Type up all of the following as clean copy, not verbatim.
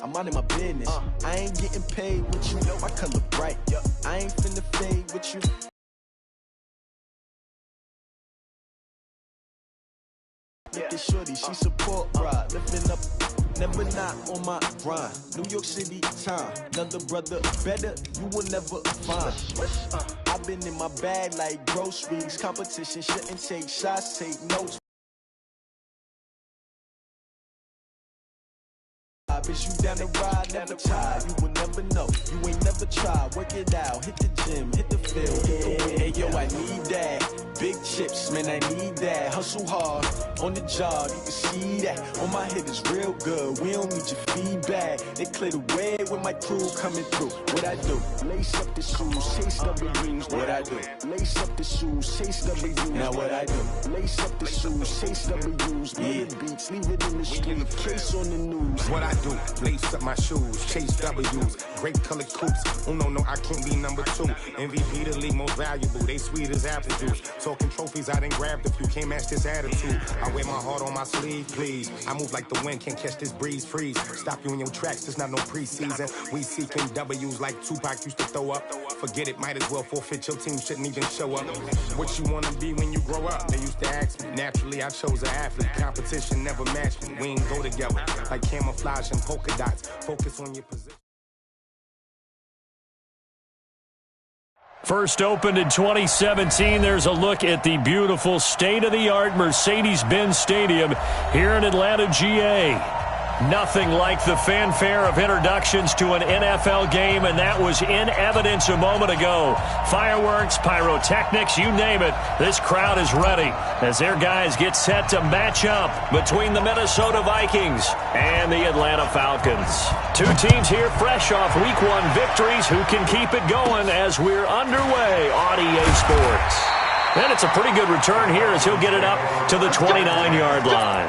I'm out of my business. I ain't getting paid with you, my color bright. I ain't finna fade with you. Look at shorty, she support ride, lifting up, never not on my grind. New York City time, another brother better, you will never find. I've been in my bag like groceries, competition shouldn't take shots, take notes. Bitch, you down the ride, never tired, you will never know, you ain't never tried, work it out, hit the gym, hit the field, hey yo, I need that, big chips, man, I need that, hustle hard, on the job, you can see that, on my head is real good, we don't need your feedback, they clear the way with my crew coming through, what I do, lace up the shoes, chase W's, what I do, lace up the shoes, chase W's, now what I do, lace up the shoes, chase W's, million beats, leave it in the street, case on the news, what I do, lace up my shoes, chase W's, great colored coops. Oh no, I can't be number 2. MVP the league most valuable, they sweet as apple juice. Talking trophies, I done grabbed a few, can't match this attitude. I wear my heart on my sleeve, please. I move like the wind, can't catch this breeze, freeze. Stop you in your tracks, it's not no preseason. We seeking W's like Tupac used to throw up. Forget it, might as well forfeit, your team shouldn't even show up. What you wanna be when you grow up? They used to ask me. Naturally, I chose an athlete, competition never matched me. We ain't go together, like camouflage and polka dots. Focus on your position. First opened in 2017. There's a look at the beautiful state-of-the-art Mercedes-Benz Stadium here in Atlanta, GA. Nothing like the fanfare of introductions to an NFL game, and that was in evidence a moment ago. Fireworks, pyrotechnics, you name it. This crowd is ready as their guys get set to match up between the Minnesota Vikings and the Atlanta Falcons. Two teams here fresh off Week 1 victories who can keep it going as we're underway on EA Sports. And it's a pretty good return here as he'll get it up to the 29-yard line.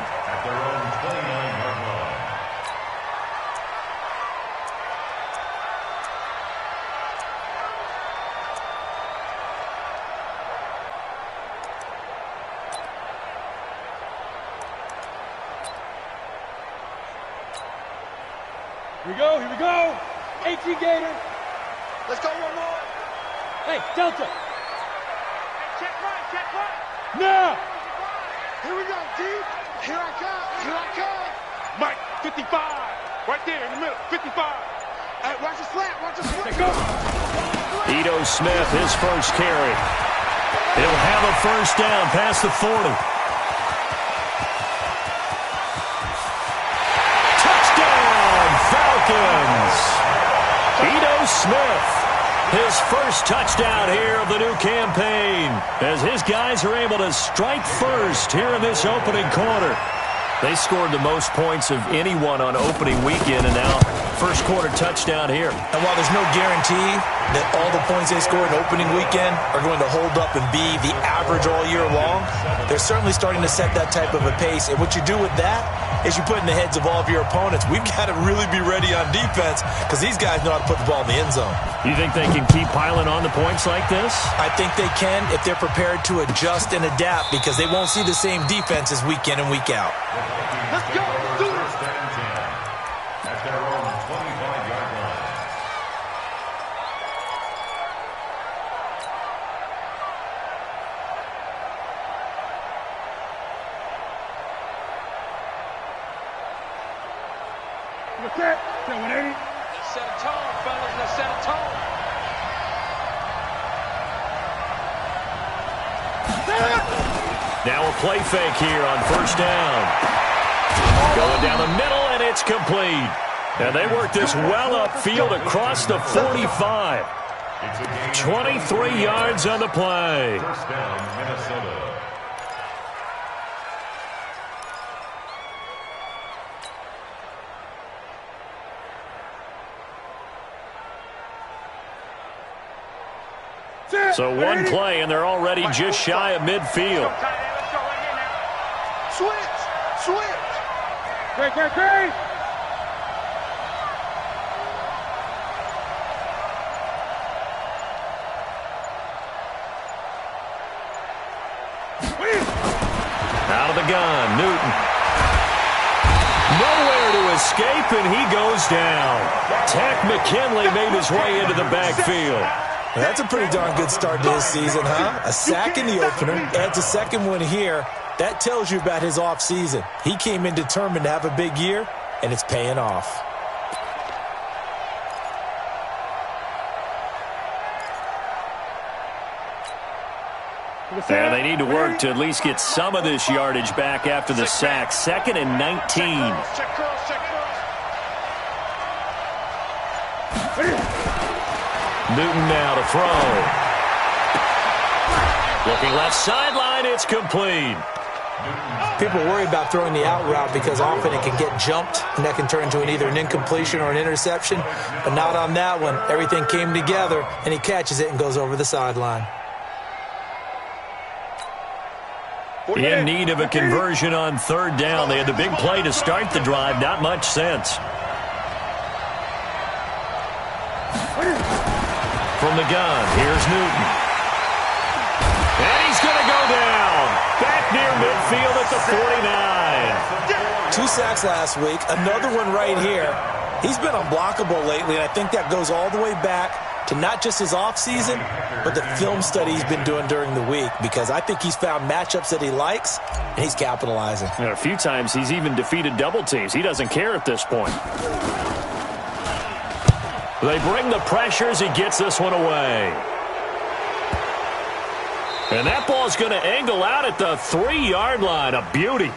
Here we go. AT Gator. Let's go one more. Hey, Delta. Check right. Now. Here we go, deep. Here I come. Mike, 55. Right there in the middle, 55. Hey, watch the slant. Let's go. Ito Smith, his first carry. He'll have a first down past the 40. Ito Smith, his first touchdown here of the new campaign, as his guys are able to strike first here in this opening quarter. They scored the most points of anyone on opening weekend, and now first quarter touchdown here. And while there's no guarantee that all the points they scored in opening weekend are going to hold up and be the average all year long, they're certainly starting to set that type of a pace. And what you do with that is you put in the heads of all of your opponents, we've got to really be ready on defense because these guys know how to put the ball in the end zone. You think they can keep piling on the points like this? I think they can if they're prepared to adjust and adapt because they won't see the same defenses week in and week out. Let's go. Do this. At their own 25-yard line. What's that? 180. Let's set a tone, fellas. Let's set a tone. Now a play fake here on first down. Going down the middle, and it's complete. And they work this well upfield across the 45. 23 yards on the play. First down, Minnesota. So one play, and they're already just shy of midfield. Switch. Great. Out of the gun, Newton. Nowhere to escape, and he goes down. Tech McKinley made his way into the backfield. Well, that's a pretty darn good start to his season, huh? A sack in the opener, adds a second one here. That tells you about his offseason. He came in determined to have a big year, and it's paying off. And they need to work to at least get some of this yardage back after the sack. 2nd and 19. Newton now to throw. Looking left sideline, it's complete. People worry about throwing the out route because often it can get jumped, and that can turn into either an incompletion or an interception. But not on that one. Everything came together, and he catches it and goes over the sideline. In need of a conversion on 3rd down. They had the big play to start the drive. Not much sense. From the gun, here's Newton. And he's going to go down. Back near midfield at the 49. 2 sacks last week. Another one right here. He's been unblockable lately, and I think that goes all the way back to not just his offseason, but the film study he's been doing during the week, because I think he's found matchups that he likes, and he's capitalizing. And a few times he's even defeated double teams. He doesn't care at this point. They bring the pressures. He gets this one away. And that ball's going to angle out at the 3-yard line. A beauty.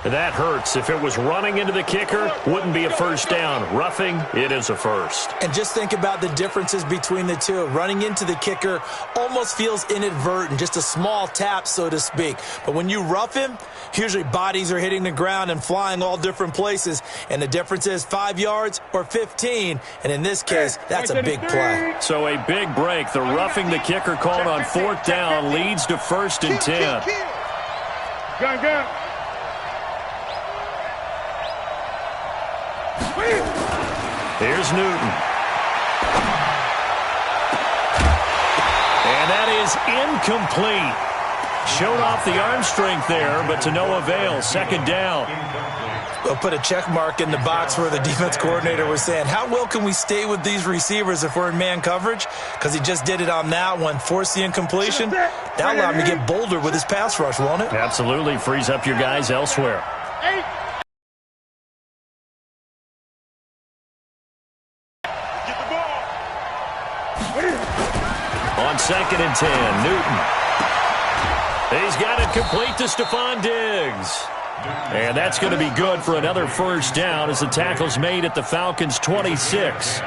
That hurts. If it was running into the kicker, wouldn't be a first down. Roughing, it is a first. And just think about the differences between the two. Running into the kicker almost feels inadvertent, just a small tap, so to speak. But when you rough him, usually bodies are hitting the ground and flying all different places. And the difference is 5 yards or 15. And in this case, that's a big play. So a big break. The roughing the kicker called on 4th down leads to 1st and 10. Go. Here's Newton. And that is incomplete. Showed off the arm strength there, but to no avail. 2nd down. We'll put a check mark in the box where the defense coordinator was saying, how well can we stay with these receivers if we're in man coverage? Because he just did it on that one. Forced the incompletion. That allowed him to get bolder with his pass rush, won't it? Absolutely. Frees up your guys elsewhere. On 2nd and 10, Newton. He's got it complete to Stephon Diggs. And that's going to be good for another first down as the tackle's made at the Falcons' 26.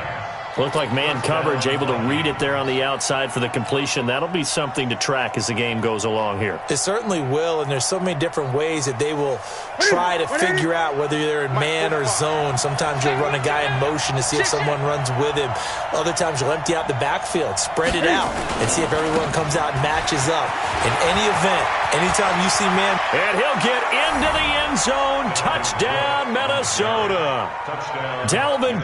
Looked like man coverage, able to read it there on the outside for the completion. That'll be something to track as the game goes along here. It certainly will, and there's so many different ways that they will try to figure out whether they're in man or zone. Sometimes you'll run a guy in motion to see if someone runs with him. Other times you'll empty out the backfield, spread it out, and see if everyone comes out and matches up. In any event, anytime you see man. And he'll get into the end zone. Touchdown, Minnesota. Dalvin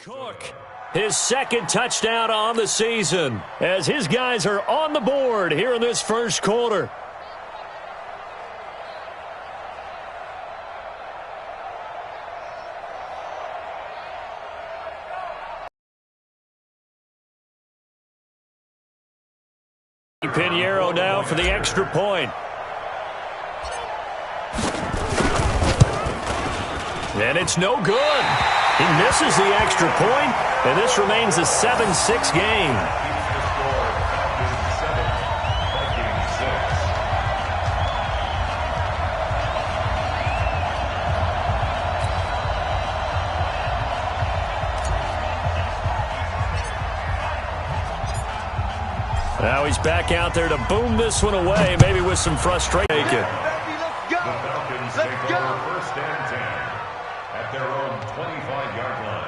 Cook, his second touchdown on the season, as his guys are on the board here in this first quarter. Pinheiro now for the extra point. And it's no good. He misses the extra point, and this remains a 7-6 game. Now he's back out there to boom this one away, maybe with some frustration. The Falcons take over first and 10 at their own 25-yard line.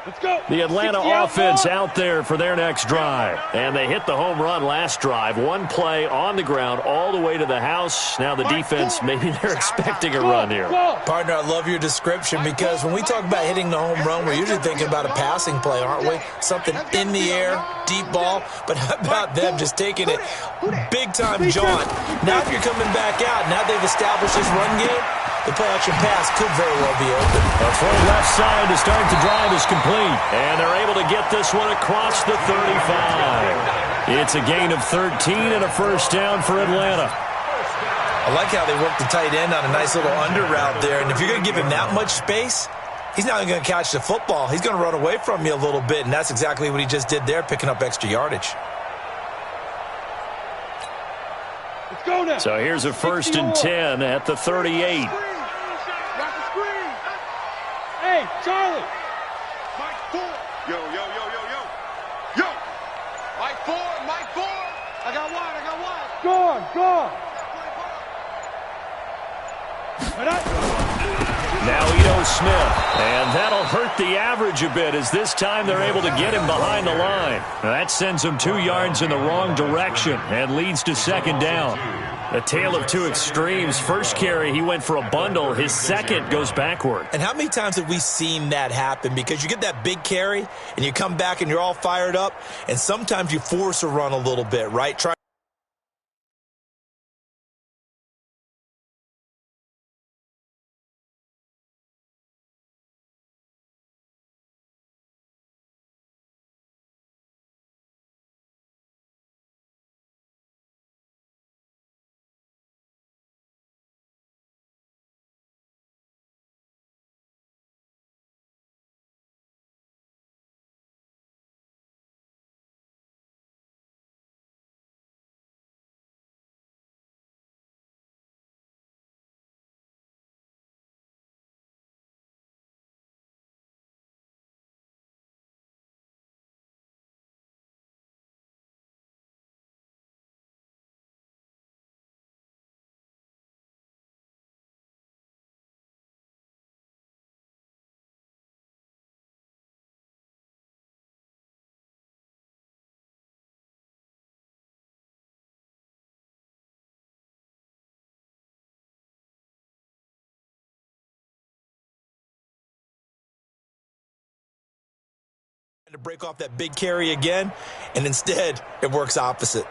Let's go. The Atlanta offense out there for their next drive. And they hit the home run last drive. One play on the ground all the way to the house. Now the defense, maybe they're expecting a run here. Partner, I love your description because when we talk about hitting the home run, we're usually thinking about a passing play, aren't we? Something in the air, deep ball. But how about them just taking it big-time jaunt? Now if you're coming back out, now they've established this run game, the play-action pass could very well be open. A throw left side to start the drive is complete. And they're able to get this one across the 35. It's a gain of 13 and a first down for Atlanta. I like how they work the tight end on a nice little under route there. And if you're going to give him that much space, he's not going to catch the football. He's going to run away from you a little bit, and that's exactly what he just did there, picking up extra yardage. Let's go now. So here's a first and 10 at the 38. Hey, Charlie. Mike 4. Yo. Mike 4. I got one. Gone. Now Ito Smith, and that'll hurt the average a bit as this time they're able to get him behind the line. Now that sends him 2 yards in the wrong direction and leads to second down. A tale of two extremes. First carry, he went for a bundle. His second goes backward. And how many times have we seen that happen? Because you get that big carry, and you come back and you're all fired up, and sometimes you force a run a little bit, right? To break off that big carry again, and instead it works opposite.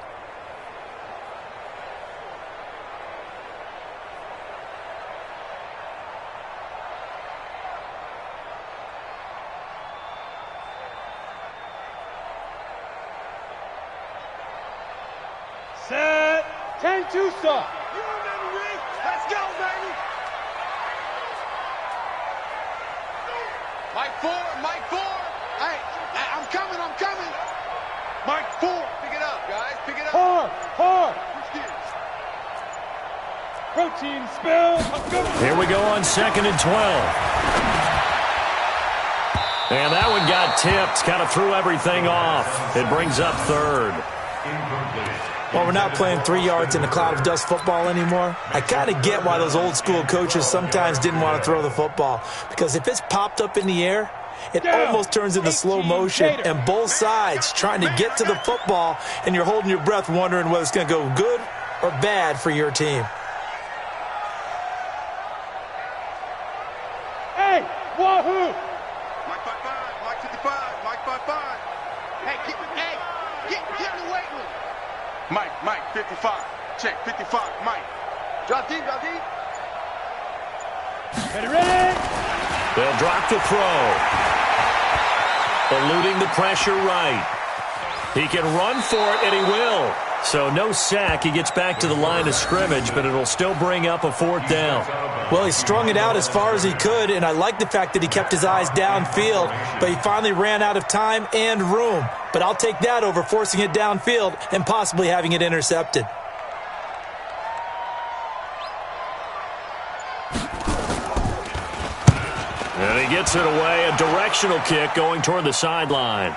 Set. 10-2 stop. Let's go, baby. Mike 4. Hey, I'm coming. Mike 4. Pick it up, guys. Pick it up. Hard. Protein spill. Here we go on 2nd and 12. And that one got tipped. Kind of threw everything off. It brings up third. Incomplete. While we're not playing 3 yards in a cloud of dust football anymore, I kind of get why those old school coaches sometimes didn't want to throw the football. Because if it's popped up in the air, it almost turns into slow motion, and both sides trying to get to the football, and you're holding your breath wondering whether it's going to go good or bad for your team. Hey, wahoo! Mike 5-5, Mike 55, Mike 5-5. Hey, get in the weight room. Mike 55. Check 55, Mike. Drop deep. Ready? They'll drop the throw. Eluding the pressure right. He can run for it, and he will. So no sack. He gets back to the line of scrimmage, but it'll still bring up a 4th down. Well, he strung it out as far as he could, and I like the fact that he kept his eyes downfield, but he finally ran out of time and room. But I'll take that over forcing it downfield and possibly having it intercepted. And he gets it away, a directional kick going toward the sideline.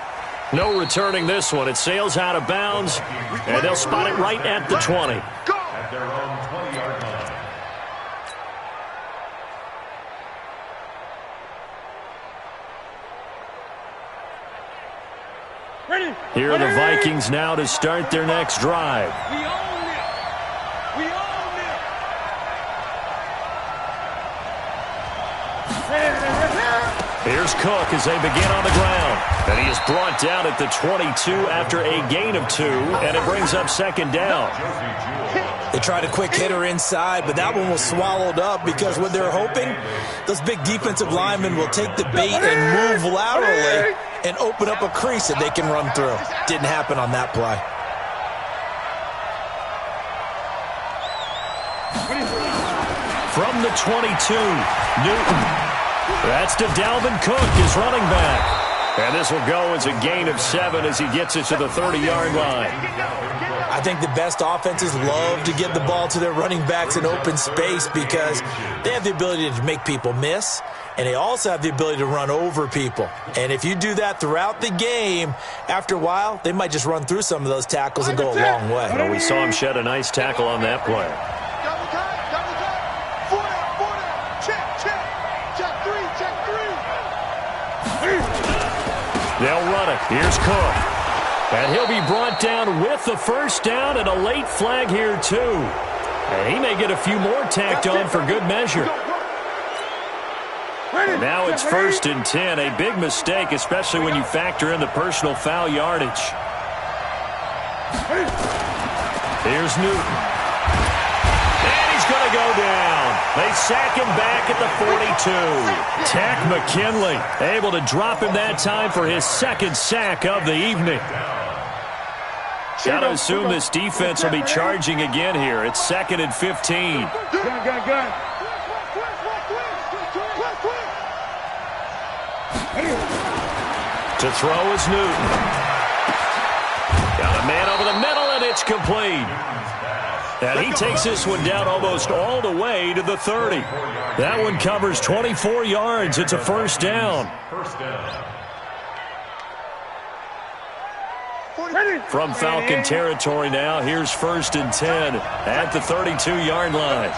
No returning this one. It sails out of bounds, and they'll spot it right at the 20. At their own 20-yard line. Ready? Here are the Vikings now to start their next drive. We own it. We own it. Here's Cook as they begin on the ground. And he is brought down at the 22 after a gain of 2, and it brings up 2nd down. They tried a quick hitter inside, but that one was swallowed up because what they're hoping, those big defensive linemen will take the bait and move laterally and open up a crease that they can run through. Didn't happen on that play. From the 22, Newton. That's to Dalvin Cook, his running back. And this will go as a gain of 7 as he gets it to the 30-yard line. I think the best offenses love to get the ball to their running backs in open space because they have the ability to make people miss, and they also have the ability to run over people. And if you do that throughout the game, after a while, they might just run through some of those tackles and go a long way. Well, we saw him shed a nice tackle on that play. Double time. 4 down. Check 3. They'll run it. Here's Cook. And he'll be brought down with the 1st down and a late flag here, too. And he may get a few more tacked on for good measure. Now it's 1st and 10, a big mistake, especially when you factor in the personal foul yardage. Here's Newton. And he's going to go down. They sack him back at the 42. Tack McKinley able to drop him that time for his 2nd sack of the evening. Got to assume this defense will be charging again here. It's 2nd and 15. Gun. To throw is Newton. Got a man over the middle, and it's complete. And he takes this one down almost all the way to the 30. That one covers 24 yards. It's a 1st down. From Falcon territory now, here's 1st and 10 at the 32-yard line.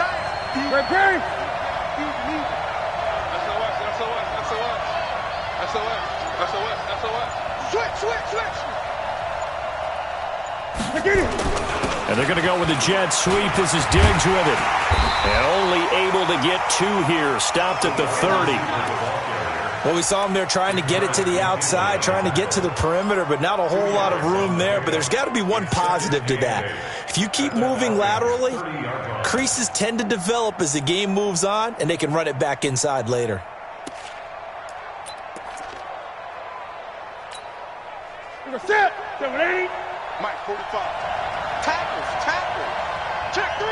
And they're going to go with the jet sweep. This is Diggs with it. And only able to get 2 here. Stopped at the 30. Well, we saw him there trying to get it to the outside, trying to get to the perimeter, but not a whole lot of room there. But there's got to be one positive to that. If you keep moving laterally, creases tend to develop as the game moves on, and they can run it back inside later. Set. 7-8. Mike 45. Tackles. Check 3.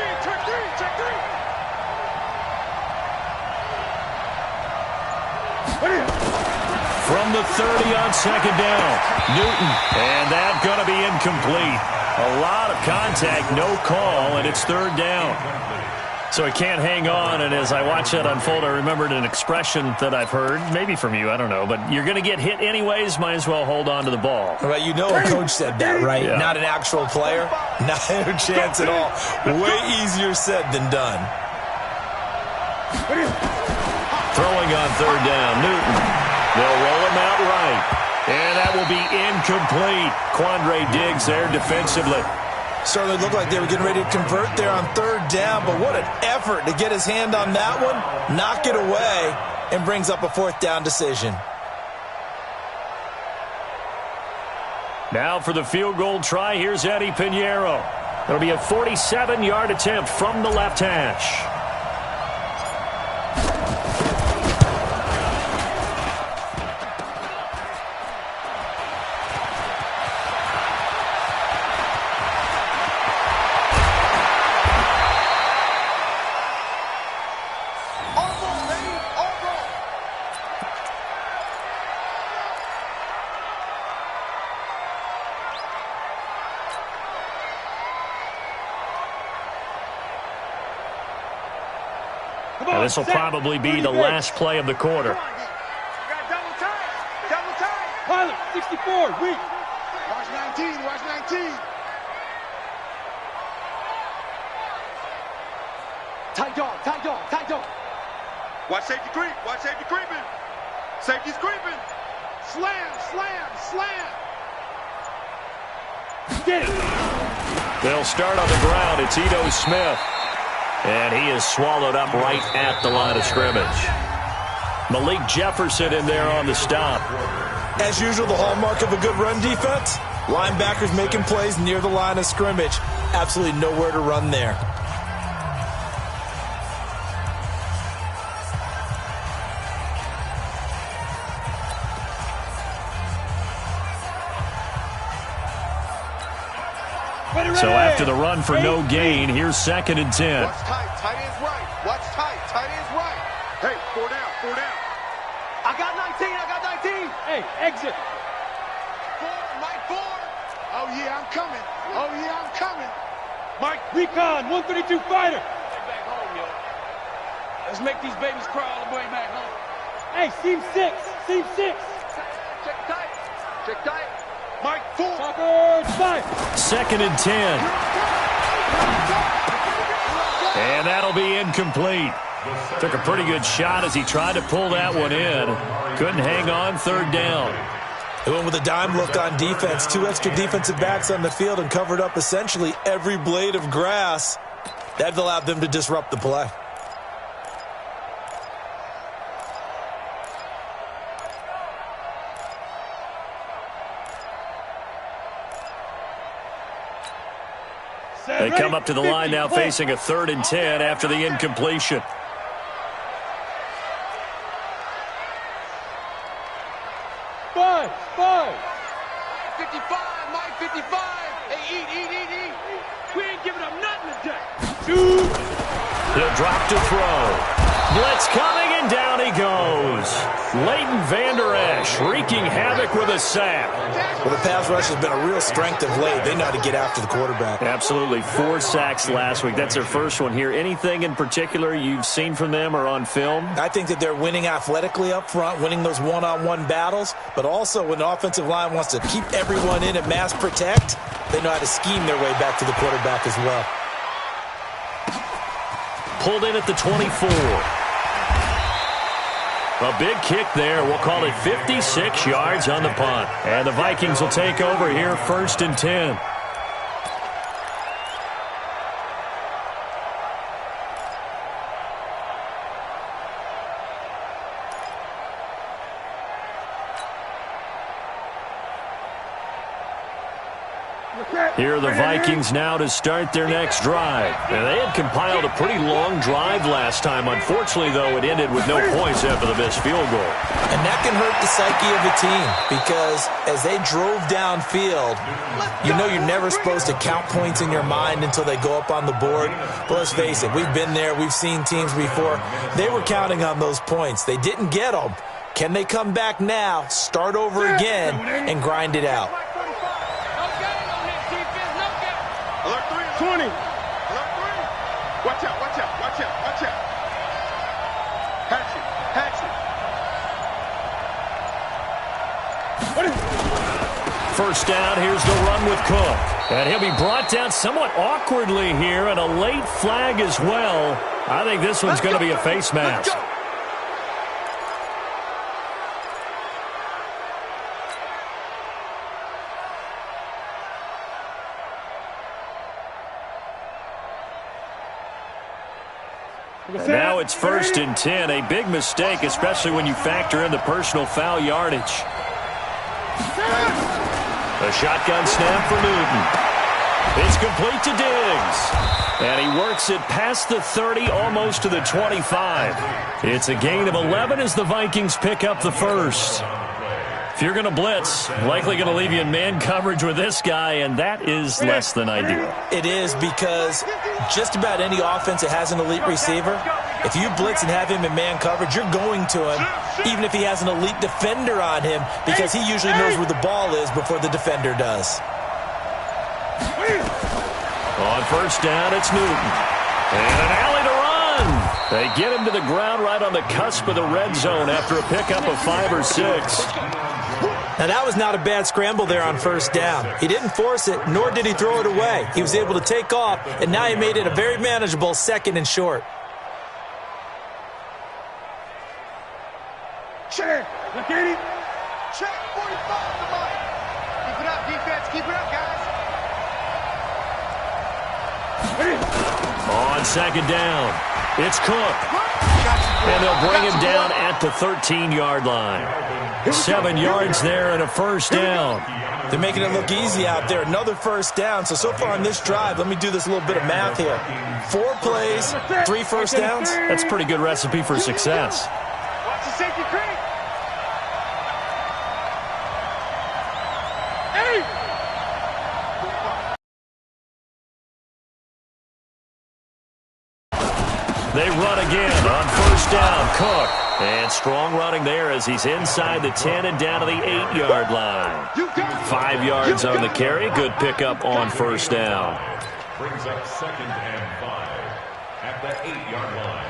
From the 30 on 2nd down, Newton. And that's going to be incomplete. A lot of contact, no call, and it's 3rd down. So he can't hang on, and as I watch that unfold, I remembered an expression that I've heard, maybe from you, I don't know, but you're going to get hit anyways, might as well hold on to the ball. Well, you know a coach said that, right? Yeah. Not an actual player. Not a chance at all. Way easier said than done. Throwing on third down, Newton. They'll roll him out right. And that will be incomplete. Quandre Diggs there defensively. Certainly looked like they were getting ready to convert there on third down, but what an effort to get his hand on that one, knock it away, and brings up a fourth down decision. Now for the field goal try, here's Eddie Pinheiro. It'll be a 47-yard attempt from the left hash. This will probably be the last play of the quarter. Double time. Pilot, 64, weak. Watch 19, watch 19. Tight dog. Watch safety creeping. Safety's creeping. Slam. Get it. They'll start on the ground. It's Ito Smith. And he is swallowed up right at the line of scrimmage. Malik Jefferson in there on the stop. As usual, the hallmark of a good run defense, linebackers making plays near the line of scrimmage. Absolutely nowhere to run there. So after the run for no gain, here's 2nd and 10. Watch tight end's right. Watch tight end's right. Hey, 4 down. I got 19. Hey, exit. 4, Mike 4. Oh, yeah, I'm coming. Mike, recon, 132 fighter. Back home, yo. Let's make these babies cry all the way back home. Hey, seam 6. Check tight. Mike 4. Falcons 5. 2nd and 10. And that'll be incomplete. Took a pretty good shot as he tried to pull that one in. Couldn't hang on, 3rd down. They went with a dime look on defense. 2 extra defensive backs on the field and covered up essentially every blade of grass. That allowed them to disrupt the play. They come up to the line now facing a 3rd and 10 after the incompletion. Five. 55, Mike 55. Hey, eat. We ain't giving up nothing today. 2. He'll drop to throw. Blitz coming, and down he goes. Leighton Vander Esch wreaking havoc with a sack. Well, the pass rush has been a real strength of late. They know how to get after the quarterback. Absolutely. 4 sacks last week. That's their first one here. Anything in particular you've seen from them or on film? I think that they're winning athletically up front, winning those one-on-one battles, but also when the offensive line wants to keep everyone in and mass protect, they know how to scheme their way back to the quarterback as well. Pulled in at the 24. A big kick there. We'll call it 56 yards on the punt. And the Vikings will take over here, 1st and 10. Here are the Vikings now to start their next drive. And they had compiled a pretty long drive last time. Unfortunately, though, it ended with no points after the missed field goal. And that can hurt the psyche of a team because as they drove downfield, you know you're never supposed to count points in your mind until they go up on the board. But let's face it, we've been there. We've seen teams before. They were counting on those points. They didn't get them. Can they come back now, start over again, and grind it out? 20. Watch out. First down, here's the run with Cook. And he'll be brought down somewhat awkwardly here, and a late flag as well. I think this one's going to be a face mask. And now it's 1st and 10. A big mistake, especially when you factor in the personal foul yardage. A shotgun snap for Newton. It's complete to Diggs. And he works it past the 30, almost to the 25. It's a gain of 11 as the Vikings pick up the first. If you're going to blitz, likely going to leave you in man coverage with this guy, and that is less than ideal. It is, because just about any offense that has an elite receiver, if you blitz and have him in man coverage, you're going to him, even if he has an elite defender on him, because he usually knows where the ball is before the defender does. On first down, it's Newton. And an alley to run. They get him to the ground right on the cusp of the red zone after a pickup of 5 or 6. Now, that was not a bad scramble there on first down. He didn't force it, nor did he throw it away. He was able to take off, and now he made it a very manageable 2nd and short. Check. Look at him. Check 45 to Mike. Keep it up, defense. Keep it up, guys. On 2nd down, it's Cook. And they'll bring him down at the 13-yard line. 7 yards there and a first down. They're making it look easy out there. Another first down. So far on this drive, let me do this little bit of math here. 4 plays, 3 first downs. That's a pretty good recipe for success. Watch the safety creek. They run again on first down. Cook. And strong running there as he's inside the 10 and down to the 8-yard line. 5 yards on the carry. Good pickup on first down. Brings up 2nd and 5 at the 8-yard line.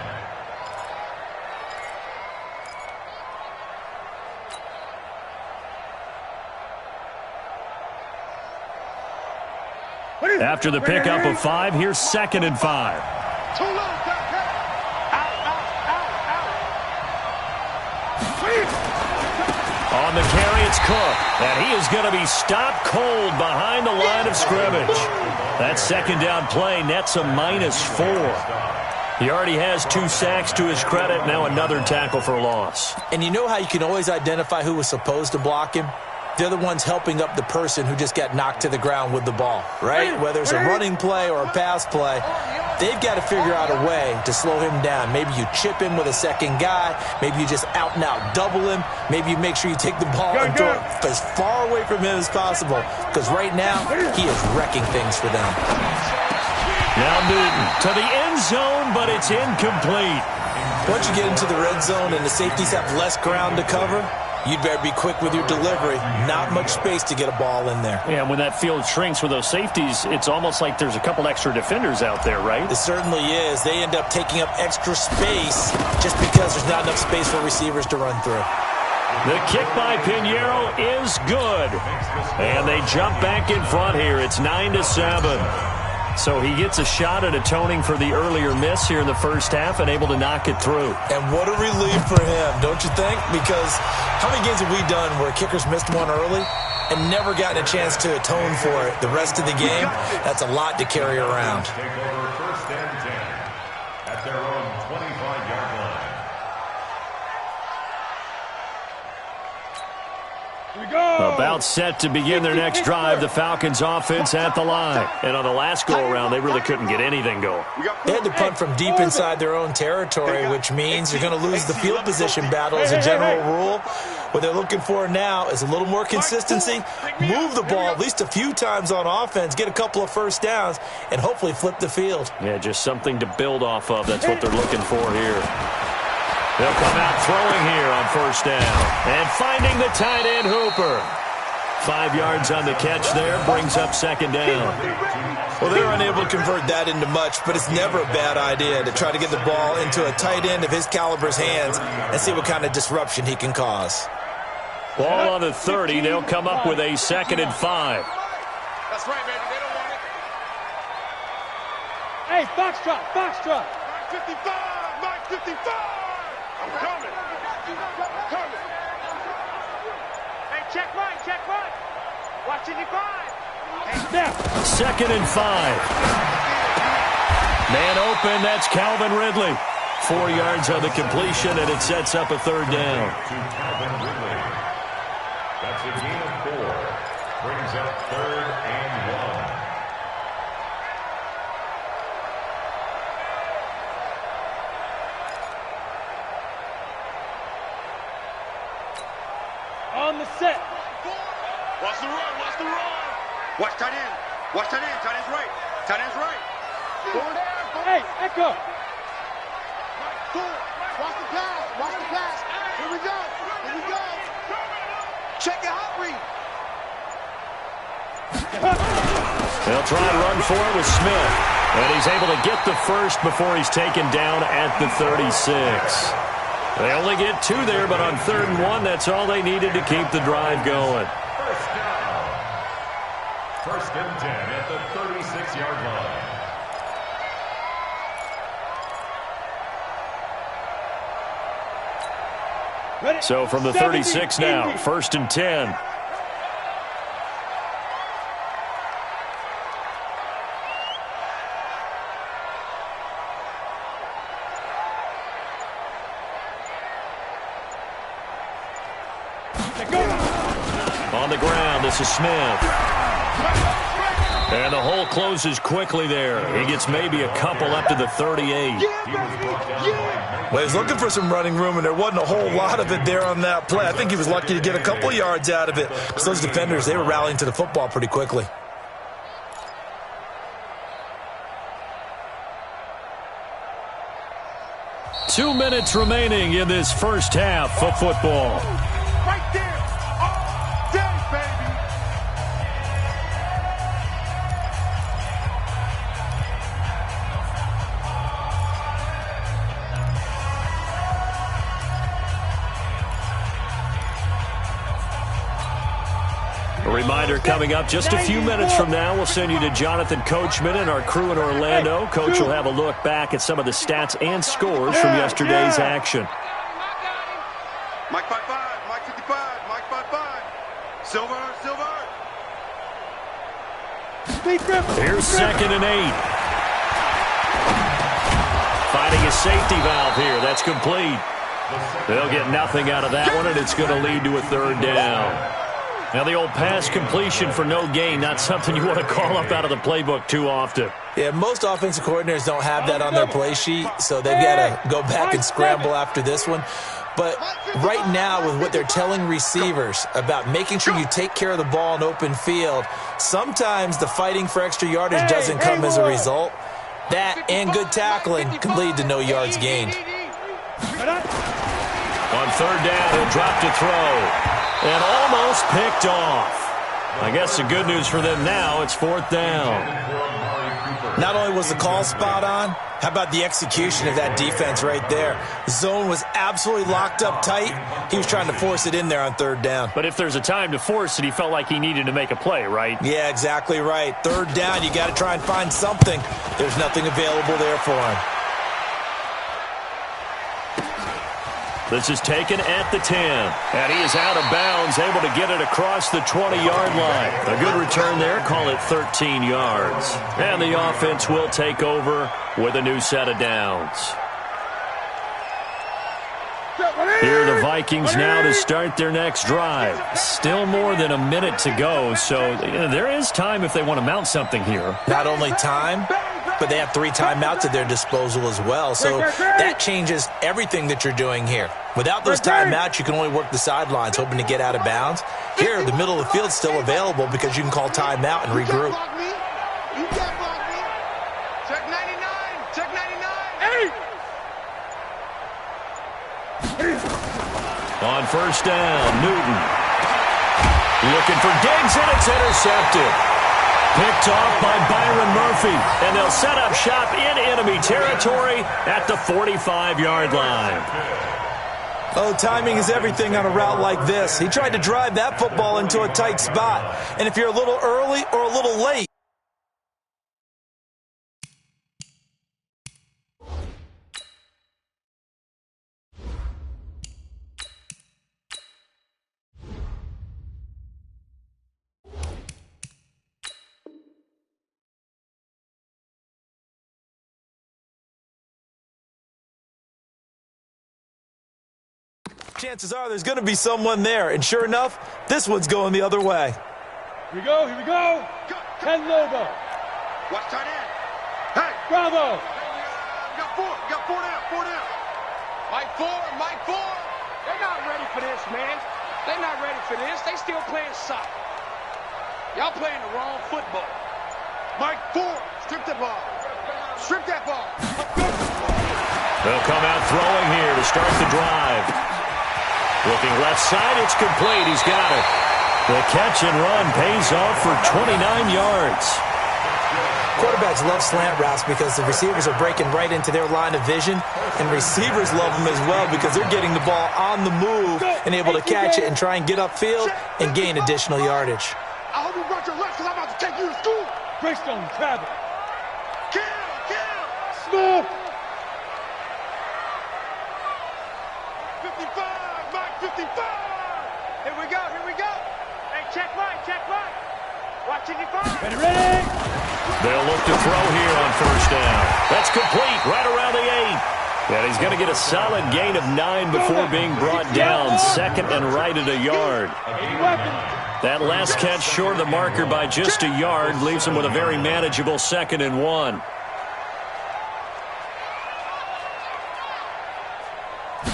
After the pickup of 5, here's 2nd and 5. Too low, On the carry, it's Cook, and he is going to be stopped cold behind the line of scrimmage. That 2nd down play nets a -4. He already has 2 sacks to his credit, now another tackle for loss. And you know how you can always identify who was supposed to block him? They're the ones helping up the person who just got knocked to the ground with the ball, right? Whether it's a running play or a pass play, they've got to figure out a way to slow him down. Maybe you chip him with a second guy. Maybe you just out-and-out double him. Maybe you make sure you take the ball and throw it as far away from him as possible, because right now he is wrecking things for them. Now Newton to the end zone, but it's incomplete. Once you get into the red zone and the safeties have less ground to cover, you'd better be quick with your delivery. Not much space to get a ball in there. Yeah, when that field shrinks with those safeties, it's almost like there's a couple extra defenders out there, right? It certainly is. They end up taking up extra space just because there's not enough space for receivers to run through. The kick by Pinheiro is good. And they jump back in front here. It's 9-7. So he gets a shot at atoning for the earlier miss here in the first half and able to knock it through. And what a relief for him, don't you think? Because how many games have we done where kickers missed one early and never gotten a chance to atone for it the rest of the game? That's a lot to carry around. Take over 1st and 10 at their own 25-yard line. About set to begin their next drive, the Falcons offense at the line. And on the last go-around, they really couldn't get anything going. They had to punt from deep inside their own territory, which means you're going to lose the field position battle as a general rule. What they're looking for now is a little more consistency, move the ball at least a few times on offense, get a couple of first downs, and hopefully flip the field. Yeah, just something to build off of. That's what they're looking for here. They'll come out throwing here on first down. And finding the tight end, Hooper. 5 yards on the catch there, brings up 2nd down. Well, they were unable to convert that into much, but it's never a bad idea to try to get the ball into a tight end of his caliber's hands and see what kind of disruption he can cause. Ball on the 30. They'll come up with a 2nd and 5. That's right, baby. They don't want it. Hey, foxtrot, foxtrot. 55, Mike 55. I'm coming. I'm coming. Hey, check right. Watch it, 5. Now. 2nd and 5. Man open, that's Calvin Ridley. 4 yards on the completion, and it sets up a 3rd down. To Calvin Ridley. That's a gain of 4. Brings up 3rd and 1. On the set. Watch the run. Watch tight end. Tight end's right. Tight end's right. Forward there. Hey, Echo. Watch the pass. Here we go. Check your hot read. They'll try and run for it with Smith. And he's able to get the first before he's taken down at the 36. They only get 2 there, but on 3rd and 1, that's all they needed to keep the drive going. first down. 1st and 10 at the 36-yard line. So from the 36 now, 1st and 10. On the ground, this is Smith. And the hole closes quickly there. He gets maybe a couple up to the 38. Well, he was looking for some running room, and there wasn't a whole lot of it there on that play. I think he was lucky to get a couple of yards out of it. Because those defenders, they were rallying to the football pretty quickly. Two minutes remaining in this first half of football. Right there. All day, baby. A reminder coming up just a few minutes from now. We'll send you to Jonathan Coachman and our crew in Orlando. Coach will have a look back at some of the stats and scores from yesterday's action. Mike 5-5, Mike 55, Mike 5-5. Silver. Here's 2nd and 8. Finding a safety valve here. That's complete. They'll get nothing out of that one, and it's going to lead to a 3rd down. Now, the old pass completion for no gain, not something you want to call up out of the playbook too often. Yeah, most offensive coordinators don't have that on their play sheet, so they've got to go back and scramble after this one. But right now, with what they're telling receivers about making sure you take care of the ball in open field, sometimes the fighting for extra yardage doesn't come as a result. That and good tackling can lead to no yards gained. On 3rd down, he'll drop to throw. And almost picked off. I guess the good news for them now, it's 4th down. Not only was the call spot on, how about the execution of that defense right there? The zone was absolutely locked up tight. He was trying to force it in there on 3rd down. But if there's a time to force it, he felt like he needed to make a play, right? Yeah, exactly right. 3rd down, you got to try and find something. There's nothing available there for him. This is taken at the 10. And he is out of bounds, able to get it across the 20-yard line. A good return there, call it 13 yards. And the offense will take over with a new set of downs. Here are the Vikings now to start their next drive. Still more than a minute to go, so there is time if they want to mount something here. Not only time, but they have 3 timeouts at their disposal as well, so that changes everything that you're doing here. Without those timeouts, you can only work the sidelines, hoping to get out of bounds. Here, the middle of the field is still available because you can call timeout and regroup. You can't block me. Check 99. Check 99. On 1st down, Newton. Looking for Diggs, and it's intercepted. Picked off by Byron Murphy, and they'll set up shop in enemy territory at the 45-yard line. Oh, timing is everything on a route like this. He tried to drive that football into a tight spot. And if you're a little early or a little late, chances are there's going to be someone there. And sure enough, this one's going the other way. Here we go, here we go. Ken Lobo. Watch tight end. Hey, Bravo. You got four down. Mike four. They're not ready for this, man. They're not ready for this. They still playing soccer. Y'all playing the wrong football. Mike 4, strip the ball. Strip that ball. They'll come out throwing here to start the drive. Looking left side, it's complete. He's got it. The catch and run pays off for 29 yards. Quarterbacks love slant routes because the receivers are breaking right into their line of vision, and receivers love them as well because they're getting the ball on the move and able to catch it and try and get upfield and gain additional yardage. I hope you brought your lunch because I'm about to take you to school. Greystone, travel. Kill. Smith. 55, Mike 55. Here we go. Hey, check right. Watch 55. Ready. They'll look to throw here on first down. That's complete right around the 8. And he's going to get a solid gain of 9 before being brought down. Second and right at a yard. That last catch short of the marker by just a yard leaves him with a very manageable 2nd and 1.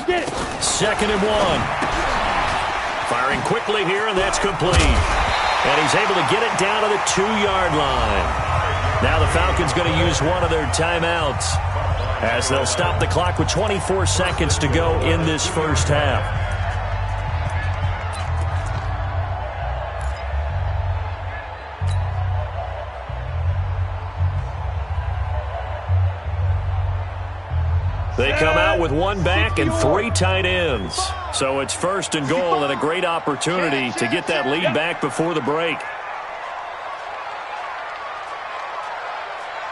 Get it. 2nd and 1. Firing quickly here, and that's complete. And he's able to get it down to the 2-yard line. Now the Falcons going to use one of their timeouts as they'll stop the clock with 24 seconds to go in this first half. They come out with 1 back and 3 tight ends. So it's 1st and goal and a great opportunity to get that lead back before the break.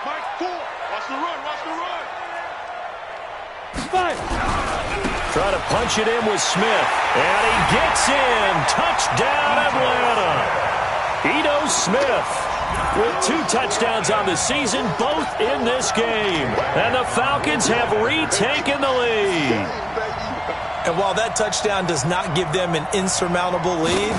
Mike 4, watch the run. Try to punch it in with Smith. And he gets in. Touchdown, Atlanta. Ito Smith with 2 touchdowns on the season, both in this game. And the Falcons have retaken the lead. And while that touchdown does not give them an insurmountable lead,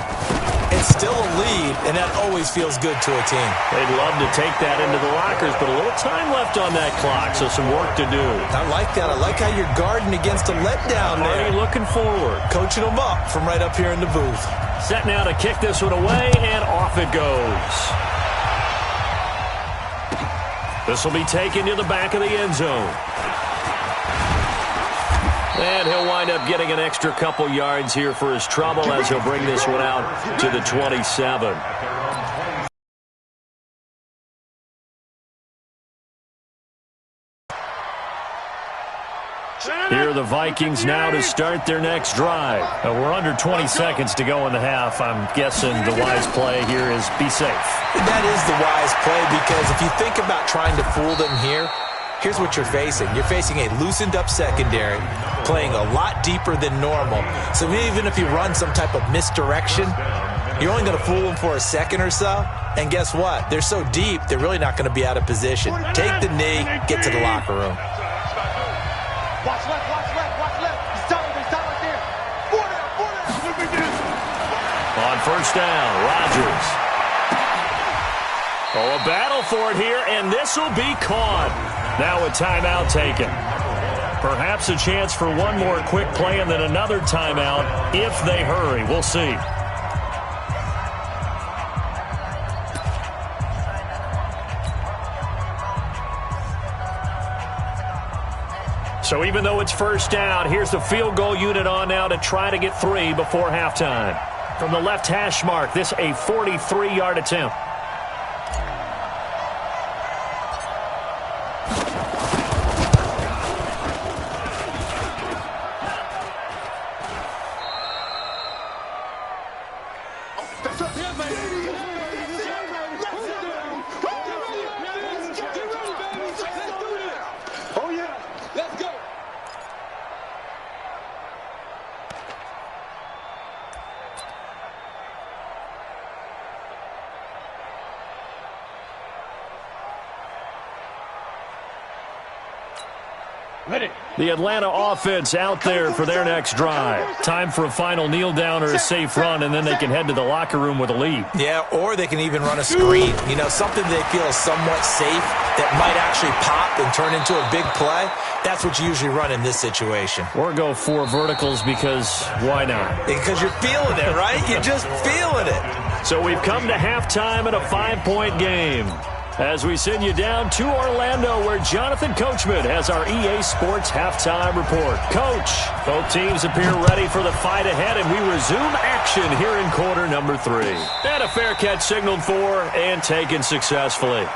it's still a lead, and that always feels good to a team. They'd love to take that into the lockers, but a little time left on that clock, so some work to do. I like that. I like how you're guarding against a letdown there. Already looking forward. Coaching them up from right up here in the booth. Set now to kick this one away, and off it goes. This will be taken to the back of the end zone. And he'll wind up getting an extra couple yards here for his trouble as he'll bring this one out to the 27. Here are the Vikings now to start their next drive. We're under 20 seconds to go in the half. I'm guessing the wise play here is be safe. That is the wise play because if you think about trying to fool them here, here's what you're facing. You're facing a loosened up secondary, playing a lot deeper than normal. So even if you run some type of misdirection, you're only going to fool them for a second or so. And guess what? They're so deep, they're really not going to be out of position. Take the knee, get to the locker room. Watch left. He's down right there. 4 down. On first down, Rodgers. Oh, a battle for it here, and this will be caught. Now a timeout taken. Perhaps a chance for one more quick play and then another timeout if they hurry. We'll see. So even though it's first down, here's the field goal unit on now to try to get 3 before halftime. From the left hash mark, this a 43-yard attempt. The Atlanta offense out there for their next drive. Time for a final kneel down or a safe run, and then they can head to the locker room with a lead. Yeah, or they can even run a screen. You know, something they feel is somewhat safe that might actually pop and turn into a big play. That's what you usually run in this situation. Or go 4 verticals because why not? Because you're feeling it, right? You're just feeling it. So we've come to halftime in a 5-point game. As we send you down to Orlando, where Jonathan Coachman has our EA Sports halftime report. Coach, both teams appear ready for the fight ahead, and we resume action here in quarter number 3. And a fair catch signaled for and taken successfully.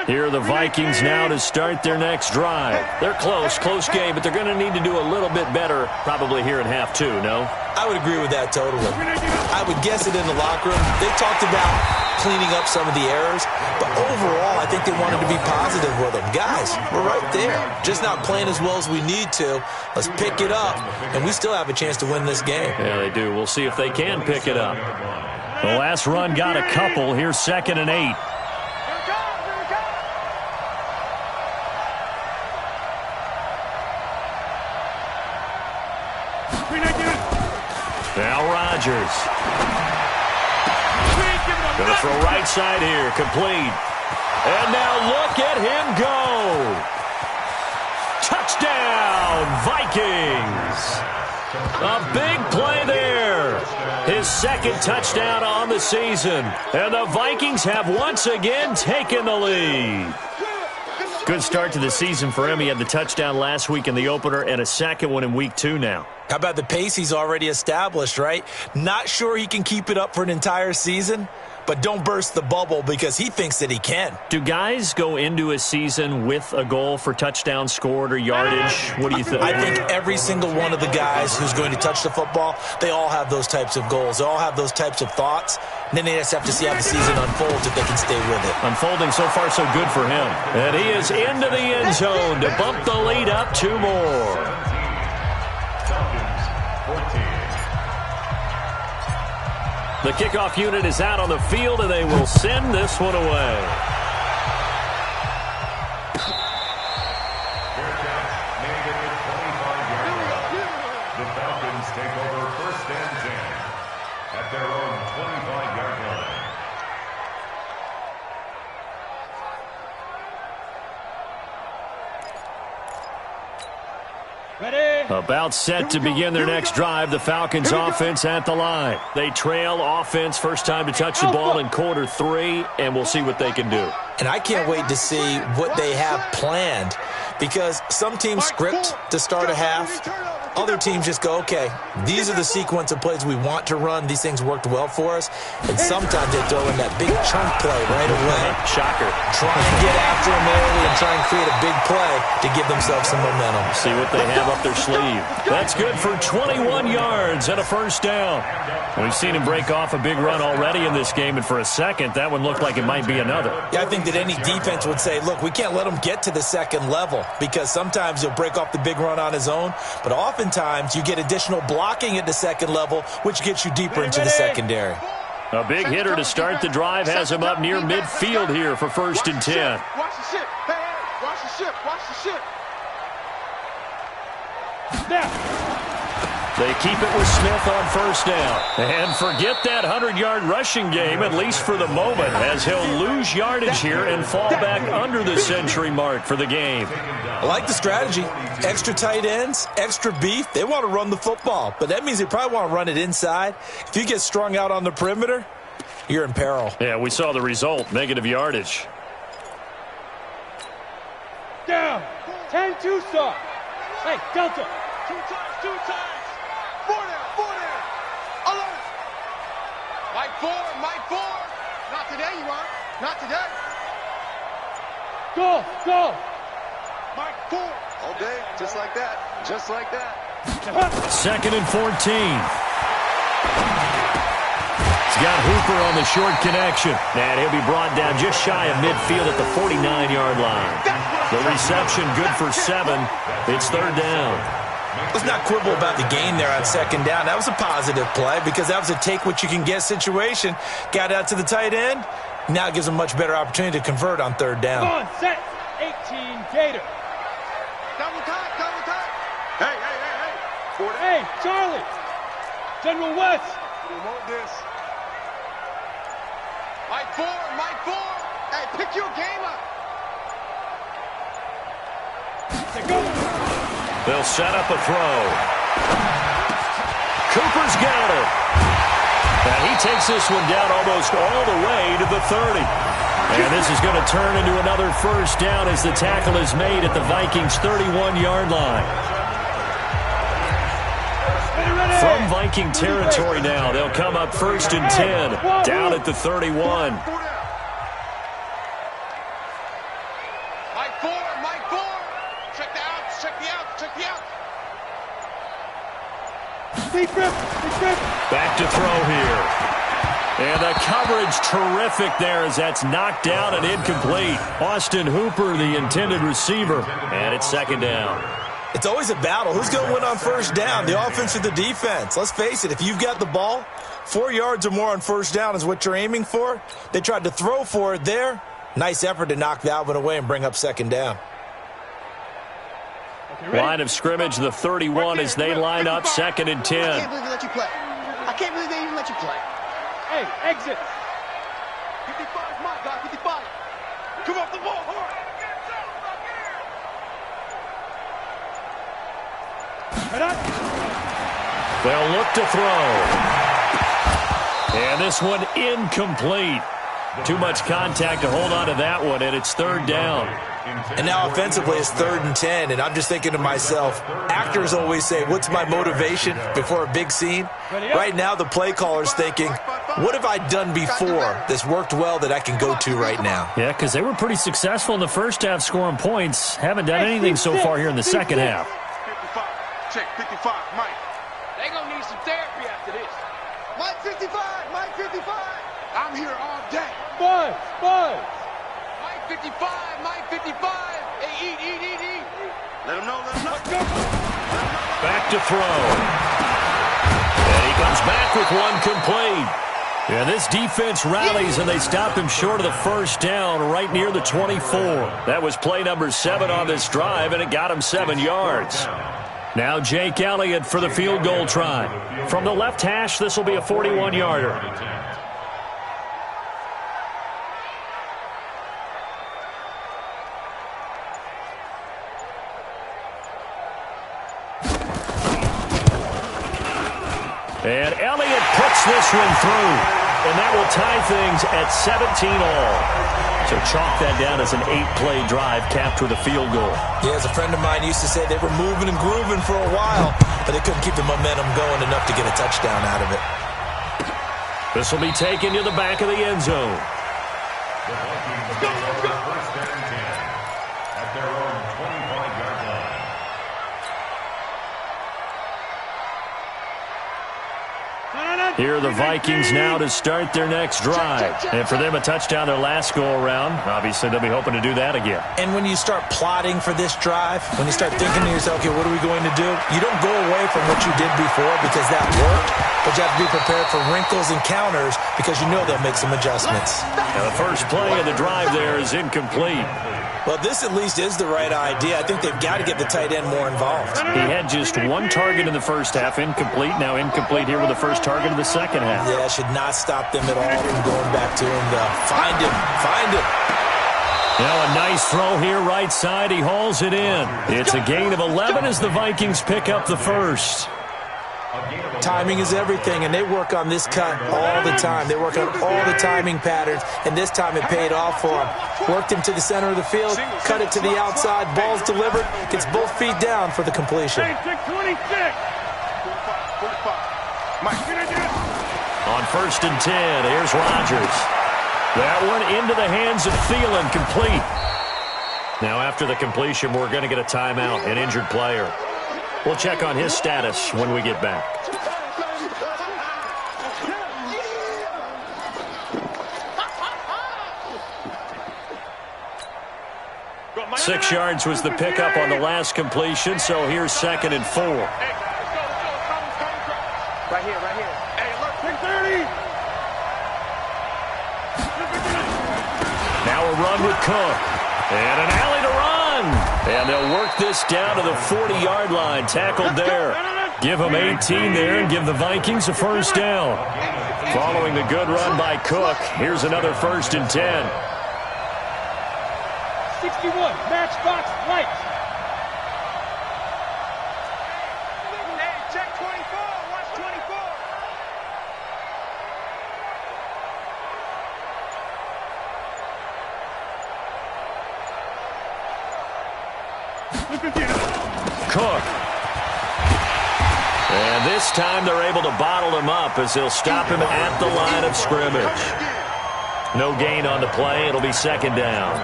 Here are the Vikings now to start their next drive. They're close game, but they're going to need to do a little bit better probably here in half 2, no? I would agree with that totally. I would guess it in the locker room. They talked about cleaning up some of the errors, but overall, I think they wanted to be positive with them. Guys, we're right there. Just not playing as well as we need to. Let's pick it up, and we still have a chance to win this game. Yeah, they do. We'll see if they can pick it up. The last run got a couple. Here's 2nd and 8. Now Rodgers. Gonna throw right side here, complete. And now look at him go. Touchdown, Vikings. A big play there. His 2nd touchdown on the season. And the Vikings have once again taken the lead. Good start to the season for him. He had the touchdown last week in the opener and a 2nd one in week 2 now. How about the pace he's already established, right? Not sure he can keep it up for an entire season, but don't burst the bubble because he thinks that he can. Do guys go into a season with a goal for touchdowns scored or yardage? What do you think? I think every single one of the guys who's going to touch the football, they all have those types of goals. They all have those types of thoughts. And then they just have to see how the season unfolds if they can stay with it. Unfolding so far so good for him. And he is into the end zone to bump the lead up 2 more. The kickoff unit is out on the field, and they will send this one away. The Falcons take over 1st and 10 at their own 25-yard line. Ready? About set to begin their next drive. The Falcons offense at the line. They trail offense first time to touch the ball in quarter 3, and we'll see what they can do. And I can't wait to see what they have planned because some teams script to start a half. Other teams just go, okay, these are the sequence of plays we want to run. These things worked well for us. And sometimes they throw in that big chunk play right away. Shocker. Try and get after them early and try and create a big play to give themselves some momentum. See what they have up their sleeve. That's good for 21 yards and a 1st down. We've seen him break off a big run already in this game, and for a second, that one looked like it might be another. Yeah, I think that any defense would say, look, we can't let him get to the 2nd level because sometimes he'll break off the big run on his own, but oftentimes you get additional blocking at the 2nd level, which gets you deeper into the secondary. A big hitter to start the drive has him up near midfield here for 1st and 10. Watch the ship. Hey, hey, watch the ship. Watch the ship. They keep it with Smith on 1st down. And forget that 100-yard rushing game, at least for the moment, as he'll lose yardage here and fall back under the century mark for the game. I like the strategy. Extra tight ends, extra beef. They want to run the football, but that means they probably want to run it inside. If you get strung out on the perimeter, you're in peril. Yeah, we saw the result, negative yardage. Down. 10-2 stop. Hey, delta. 2 times, 2 times. 4 down. Alert. Mike 4. Not today, you are. Not today. Go. Mike 4. All day, just like that. 2nd and 14. He's got Hooper on the short connection. And he'll be brought down just shy of midfield at the 49-yard line. The reception good for 7. It's 3rd down. Let's not quibble about the gain there on second down. That was a positive play because that was a take-what-you-can-get situation. Got out to the tight end. Now it gives them a much better opportunity to convert on third down. Come on, set. 18, Gator. Double time, double time. Hey. Hey, Charlie. General West. We want this. Mike 4. Hey, pick your game up. They'll set up a throw. Cooper's got it. And he takes this one down almost all the way to the 30. And this is going to turn into another first down as the tackle is made at the Vikings' 31-yard line. From Viking territory now, they'll come up 1st and 10, down at the 31. Mike 4. Check the outs. Back to throw here. And the coverage terrific there as that's knocked down and incomplete. Austin Hooper, the intended receiver, and it's second down. It's always a battle. Who's going to win on first down, the offense or the defense? Let's face it, if you've got the ball, 4 yards or more on first down is what you're aiming for. They tried to throw for it there. Nice effort to knock that one away and bring up second down. Line of scrimmage, the 31 as they line up 2nd and 10. I can't believe they let you play. I can't believe they even let you play. Hey, exit. 55, my guy, 55. Come off the ball, hard. They'll look to throw. And this one incomplete. Too much contact to hold on to that one, and it's 3rd down. And now offensively it's 3rd and 10, and I'm just thinking to myself, actors always say, what's my motivation before a big scene? Right now the play caller's thinking, what have I done before that's worked well that I can go to right now? Yeah, because they were pretty successful in the first half scoring points. Haven't done anything so far here in the second half. 55, check, 55, Mike. They gonna need some therapy after this. Mike 55, Mike 55. I'm here all day. Buzz. Mike 55, Mike 55. Hey, eat. Let him know. Back to throw. And he comes back with one complete. And this defense rallies, and they stop him short of the first down right near the 24. That was play number 7 on this drive, and it got him 7 yards. Now Jake Elliott for the field goal try. From the left hash, this will be a 41-yarder. And Elliott puts this one through. And that will tie things at 17-all. So chalk that down as an 8-play drive capped with a field goal. Yeah, as a friend of mine used to say, they were moving and grooving for a while, but they couldn't keep the momentum going enough to get a touchdown out of it. This will be taken to the back of the end zone. The Vikings go first and 10 at their own 25-yard line. Here are the Vikings now to start their next drive. And for them, a touchdown their last go-around. Obviously, they'll be hoping to do that again. And when you start plotting for this drive, when you start thinking to yourself, okay, what are we going to do? You don't go away from what you did before because that worked, but you have to be prepared for wrinkles and counters because you know they'll make some adjustments. Now, the first play of the drive there is incomplete. Well, this at least is the right idea. I think they've got to get the tight end more involved. He had just one target in the first half, incomplete. Now incomplete here with the first target of the second half. Yeah, should not stop them at all from going back to him. Find him. Now a nice throw here, right side. He hauls it in. It's a gain of 11 as the Vikings pick up the first. Timing is everything, and they work on this cut all the time. They work on all the timing patterns, and this time it paid off for them. Worked him to the center of the field, cut it to the outside, ball's delivered, gets both feet down for the completion. Hey, 626. On 1st and 10, here's Rodgers. That one into the hands of Thielen, complete. Now after the completion, we're going to get a timeout, an injured player. We'll check on his status when we get back. 6 yards was the pickup on the last completion, so here's 2nd and 4. Right here, right here. Hey, look, 630. Now a run with Cook. And an alley to run. And they'll work this down to the 40-yard line. Tackled there. Give them 18 there and give the Vikings a first down. Following the good run by Cook, here's another 1st and 10. 61, matchbox lights. Hey, check 24. Watch 24. Cook. And this time they're able to bottle him up as they'll stop him at the line of scrimmage. No gain on the play. It'll be 2nd down.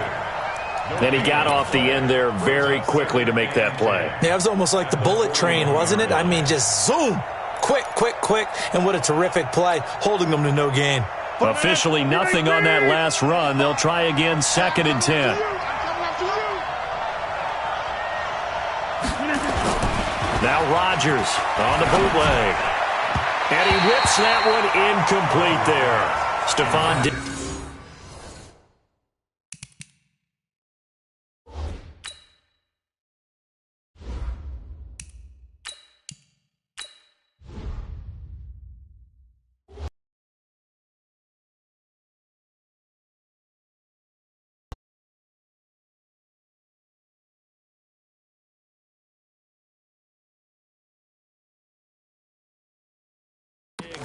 And he got off the end there very quickly to make that play. Yeah, it was almost like the bullet train, wasn't it? I mean, just zoom. Quick, quick, quick. And what a terrific play, holding them to no gain. Officially nothing on that last run. They'll try again, 2nd and 10. Now Rodgers on the bootleg. And he whips that one incomplete there. Stephon Diggs.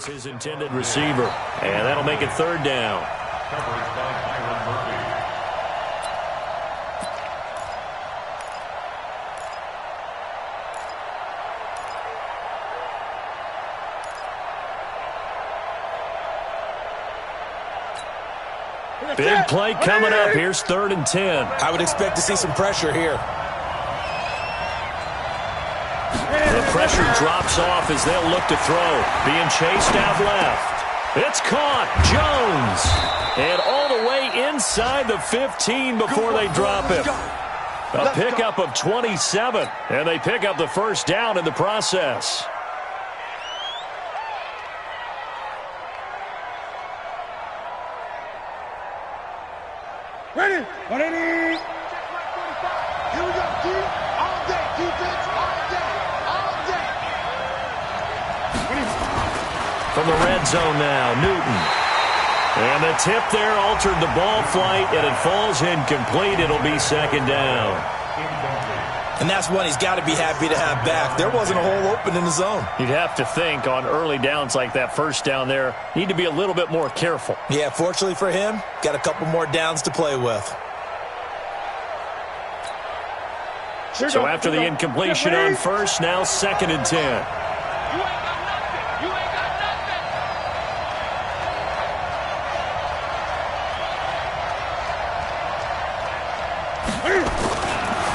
His intended receiver, and that'll make it 3rd down. Coverage by Byron Murphy. Big play coming up. Here's 3rd and 10. I would expect to see some pressure here. The pressure drops off as they'll look to throw. Being chased out left. It's caught. Jones. And all the way inside the 15 before they drop him. A pickup of 27. And they pick up the first down in the process. Ready. 180. Here we go, D. All day, defense, all day, all day. From the red zone now, Newton. And the tip there altered the ball flight, and it falls incomplete. It'll be 2nd down. And that's one he's got to be happy to have back. There wasn't a hole open in the zone. You'd have to think on early downs like that first down there, need to be a little bit more careful. Yeah, fortunately for him, got a couple more downs to play with. So after the incompletion on first, now 2nd and 10. You ain't got nothing. You ain't got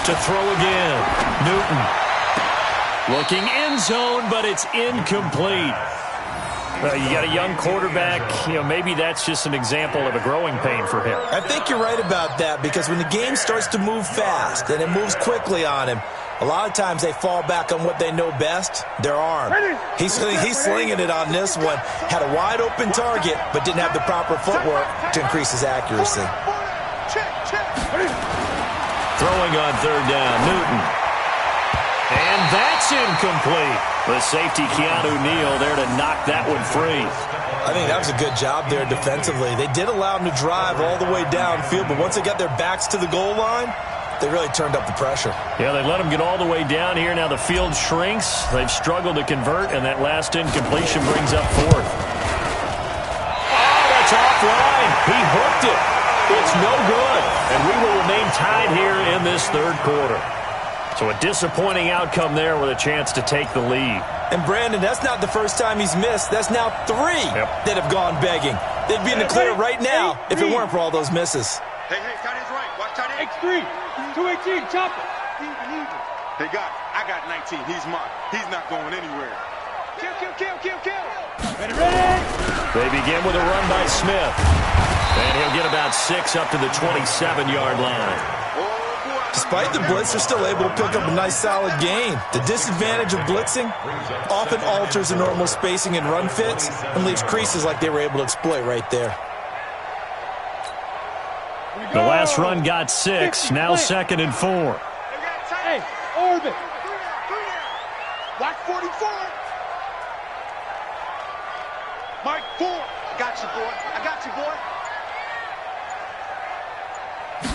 To throw again, Newton. Looking end zone, but it's incomplete. You got a young quarterback, maybe that's just an example of a growing pain for him. I think you're right about that, because when the game starts to move fast and it moves quickly on him, a lot of times they fall back on what they know best, their arm. He's slinging it on this one. Had a wide open target, but didn't have the proper footwork to increase his accuracy. Throwing on 3rd down, Newton. And that's incomplete. The safety, Keanu Neal, there to knock that one free. I think that was a good job there defensively. They did allow him to drive all the way downfield, but once they got their backs to the goal line, they really turned up the pressure. Yeah, they let him get all the way down here. Now the field shrinks. They've struggled to convert, and that last incompletion brings up 4th. Oh, that's offline. He hooked it. It's no good, and we will remain tied here in this 3rd quarter. So a disappointing outcome there with a chance to take the lead. And, Brandon, that's not the first time he's missed. That's now 3 that have gone begging. They'd be in the clear right now if it weren't for all those misses. Hey, tight end's right. Watch tight end. X3, 218, chop it. They got it. I got 19. He's mine. He's not going anywhere. Kill, kill, kill, kill, kill. Ready, ready. They begin with a run by Smith. And he'll get about 6 up to the 27-yard line. Despite the blitz, they're still able to pick up a nice, solid gain. The disadvantage of blitzing often alters the normal spacing and run fits and leaves creases like they were able to exploit right there. The last run got 6, now 2nd and 4. Hey, orbit. Watch 44. Mike 4. I got you, boy. I got you, boy.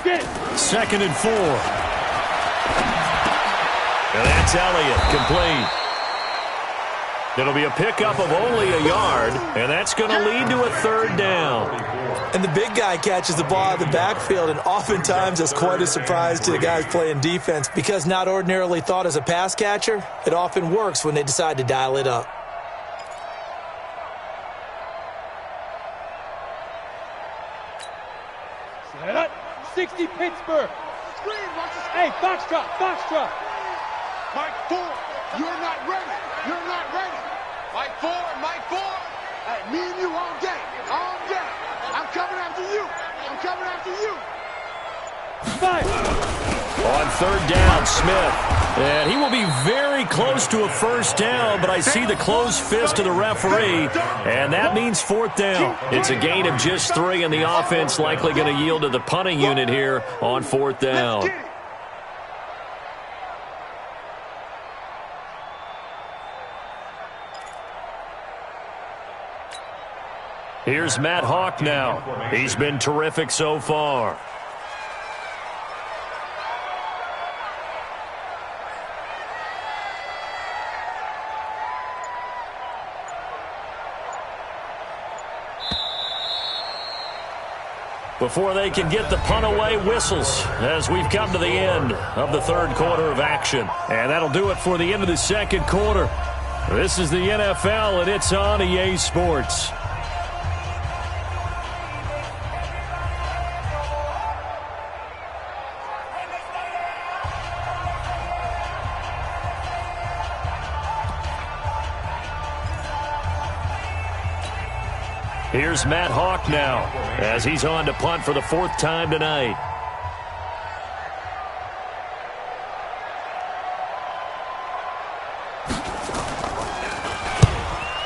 2nd and 4. And that's Elliott, complete. It'll be a pickup of only a yard, and that's going to lead to a 3rd down. And the big guy catches the ball out of the backfield, and oftentimes that's quite a surprise to the guys playing defense because not ordinarily thought as a pass catcher, it often works when they decide to dial it up. Set up. 60 Pittsburgh. Hey, Foxtrot, Foxtrot. Mike 4, you're not ready. You're not ready. Mike 4, Mike 4. Hey, me and you all day. All day. I'm coming after you. I'm coming after you. 5. On 3rd down, Smith. And he will be very close to a 1st down, but I see the closed fist of the referee, and that means 4th down. It's a gain of just 3, and the offense likely going to yield to the punting unit here on 4th down. Here's Matt Hawk now. He's been terrific so far. Before they can get the punt away, whistles as we've come to the end of the 3rd quarter of action. And that'll do it for the end of the 2nd quarter. This is the NFL, and it's on EA Sports. Here's Matt Hawk now as he's on to punt for the 4th time tonight.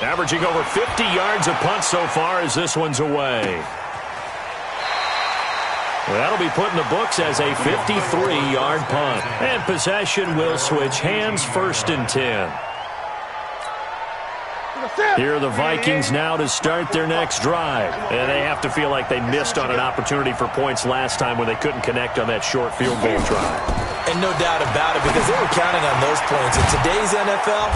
Averaging over 50 yards a punt so far as this one's away. That'll be put in the books as a 53-yard punt. And possession will switch hands, 1st and 10. Here are the Vikings now to start their next drive. And they have to feel like they missed on an opportunity for points last time when they couldn't connect on that short field goal drive. And no doubt about it, because they were counting on those points. In today's NFL,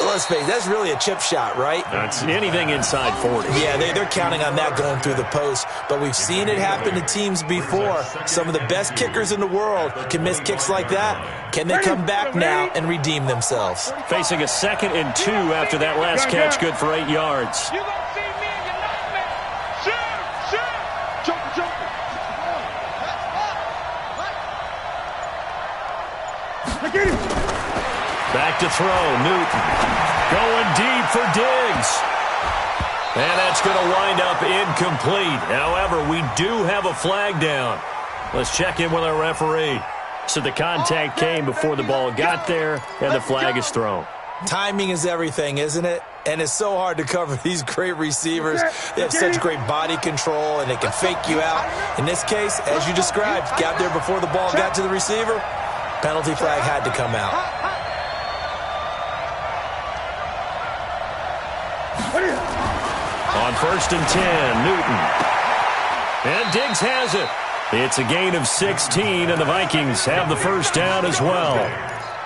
let's face it, that's really a chip shot, right? It's anything inside 40. Yeah, they're counting on that going through the post. But we've seen it happen to teams before. Some of the best kickers in the world can miss kicks like that. Can they come back now and redeem themselves? Facing a 2nd and 2 after that last catch, good for 8 yards. You gonna see me and your nightmare. Shoot. Joker. Get him. Back to throw, Newton. Going deep for Diggs. And that's going to wind up incomplete. However, we do have a flag down. Let's check in with our referee. So the contact came before the ball got there, and the flag is thrown. Timing is everything, isn't it? And it's so hard to cover these great receivers. They have such great body control, and they can fake you out. In this case, as you described, got there before the ball got to the receiver. Penalty flag had to come out. On 1st and 10, Newton. And Diggs has it. It's a gain of 16, and the Vikings have the 1st down as well.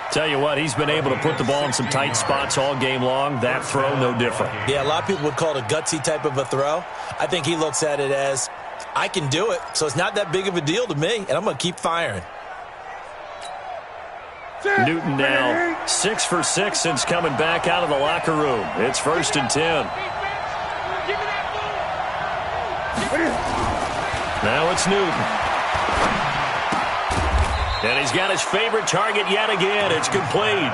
Tell you what, he's been able to put the ball in some tight spots all game long. That throw, no different. Yeah, a lot of people would call it a gutsy type of a throw. I think he looks at it as, I can do it, so it's not that big of a deal to me, and I'm going to keep firing. Newton now 6 for 6 since coming back out of the locker room. It's 1st and 10. Now it's Newton. And he's got his favorite target yet again. It's complete.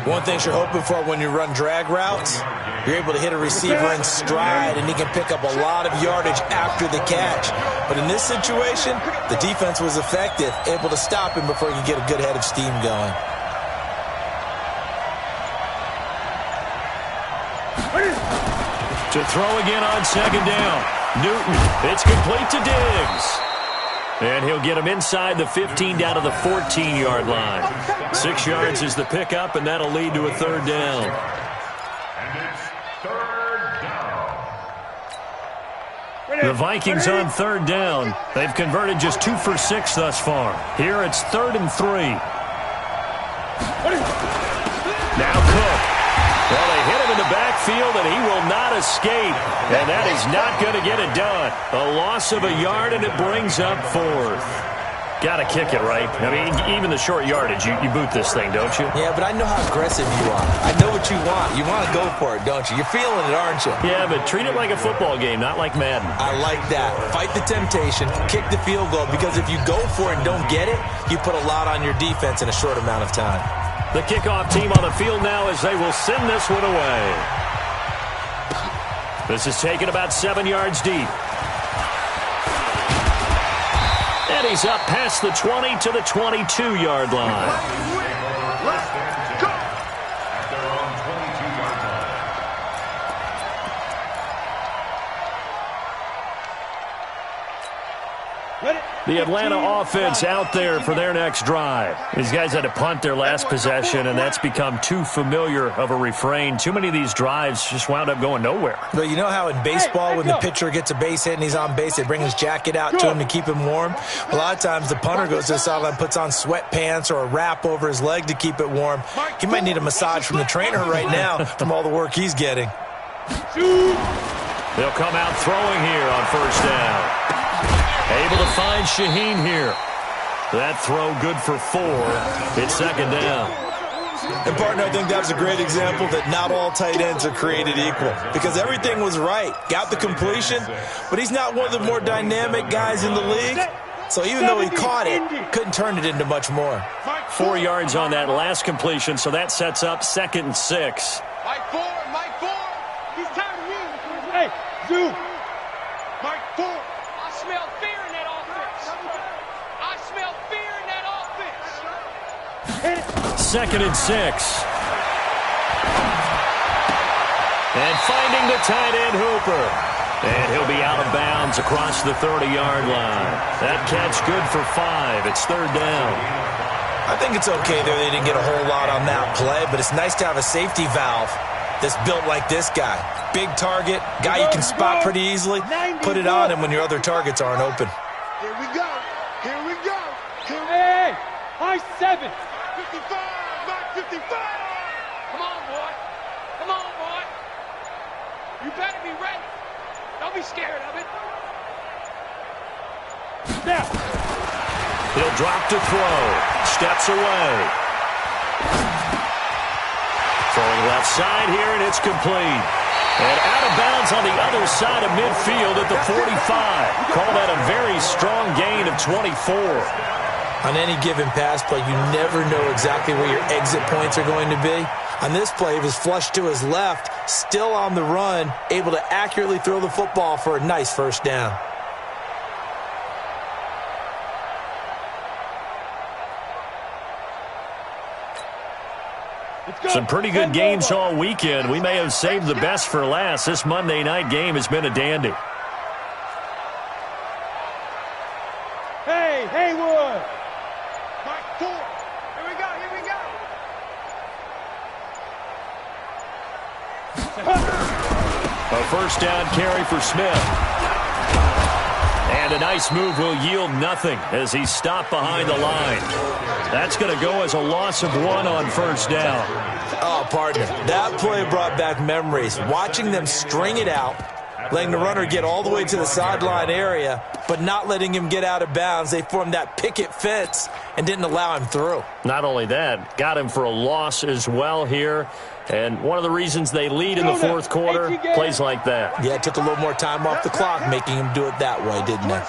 One thing you're hoping for when you run drag routes, you're able to hit a receiver in stride, and he can pick up a lot of yardage after the catch. But in this situation, the defense was effective, able to stop him before he could get a good head of steam going. To throw again on second down. Newton, it's complete to Diggs. And he'll get him inside the 15 down to the 14-yard line. 6 yards is the pickup, and that'll lead to a third down. And it's third down. The Vikings on third down. They've converted just 2 for 6 thus far. Here it's 3rd and 3. Now Cook. Well, they hit him in the backfield, and he will not escape. And that is not going to get it done. A loss of a yard, and it brings up 4th. Got to kick it, right? I mean, even the short yardage, you boot this thing, don't you? Yeah, but I know how aggressive you are. I know what you want. You want to go for it, don't you? You're feeling it, aren't you? Yeah, but treat it like a football game, not like Madden. I like that. Fight the temptation, kick the field goal, because if you go for it and don't get it, you put a lot on your defense in a short amount of time. The kickoff team on the field now as they will send this one away. This is taken about 7 yards deep. And he's up past the 20 to the 22-yard line. At their own 22-yard line. The Atlanta offense out there for their next drive. These guys had to punt their last possession, and that's become too familiar of a refrain. Too many of these drives just wound up going nowhere. But you know how in baseball, when the pitcher gets a base hit and he's on base, they bring his jacket out to him to keep him warm? A lot of times the punter goes to the sideline, puts on sweatpants or a wrap over his leg to keep it warm. He might need a massage from the trainer right now from all the work he's getting. They'll come out throwing here on first down. Able to find Shaheen here. That throw good for 4. It's second down. And, partner, I think that was a great example that not all tight ends are created equal, because everything was right. Got the completion, but he's not one of the more dynamic guys in the league. So even though he caught it, couldn't turn it into much more. 4 yards on that last completion, so that sets up 2nd and 6. Mike 4, Mike 4. He's tired of you. Hey, Zoo. Mike 4. I smell fear in that offense. I smell fear in that offense. 2nd and 6. And finding the tight end Hooper. And he'll be out of bounds across the 30-yard line. That catch good for 5. It's third down. I think it's okay there. They didn't get a whole lot on that play, but it's nice to have a safety valve that's built like this guy. Big target, guy you can spot pretty easily. Put it on him when your other targets aren't open. Here we go. Here we go. Hey, high 7. 55, Mike 55. Come on, boy. Come on, boy. You better be ready. Don't be scared of it. Now. He'll drop to throw. Steps away. Throwing left side here, and it's complete. And out of bounds on the other side of midfield at the 45. Call that a very strong gain of 24. On any given pass play, you never know exactly where your exit points are going to be. On this play, he was flushed to his left, still on the run, able to accurately throw the football for a nice first down. Some pretty good games all weekend. We may have saved the best for last. This Monday night game has been a dandy. Hey, Haywood. Mike 4. Here we go. Here we go. A first down carry for Smith. And a nice move will yield nothing as he's stopped behind the line. That's going to go as a loss of 1 on first down. Oh, partner, that play brought back memories. Watching them string it out, letting the runner get all the way to the sideline area, but not letting him get out of bounds. They formed that picket fence and didn't allow him through. Not only that, got him for a loss as well here. And one of the reasons they lead in the fourth quarter, plays like that. Yeah, it took a little more time off the clock, making him do it that way, didn't it?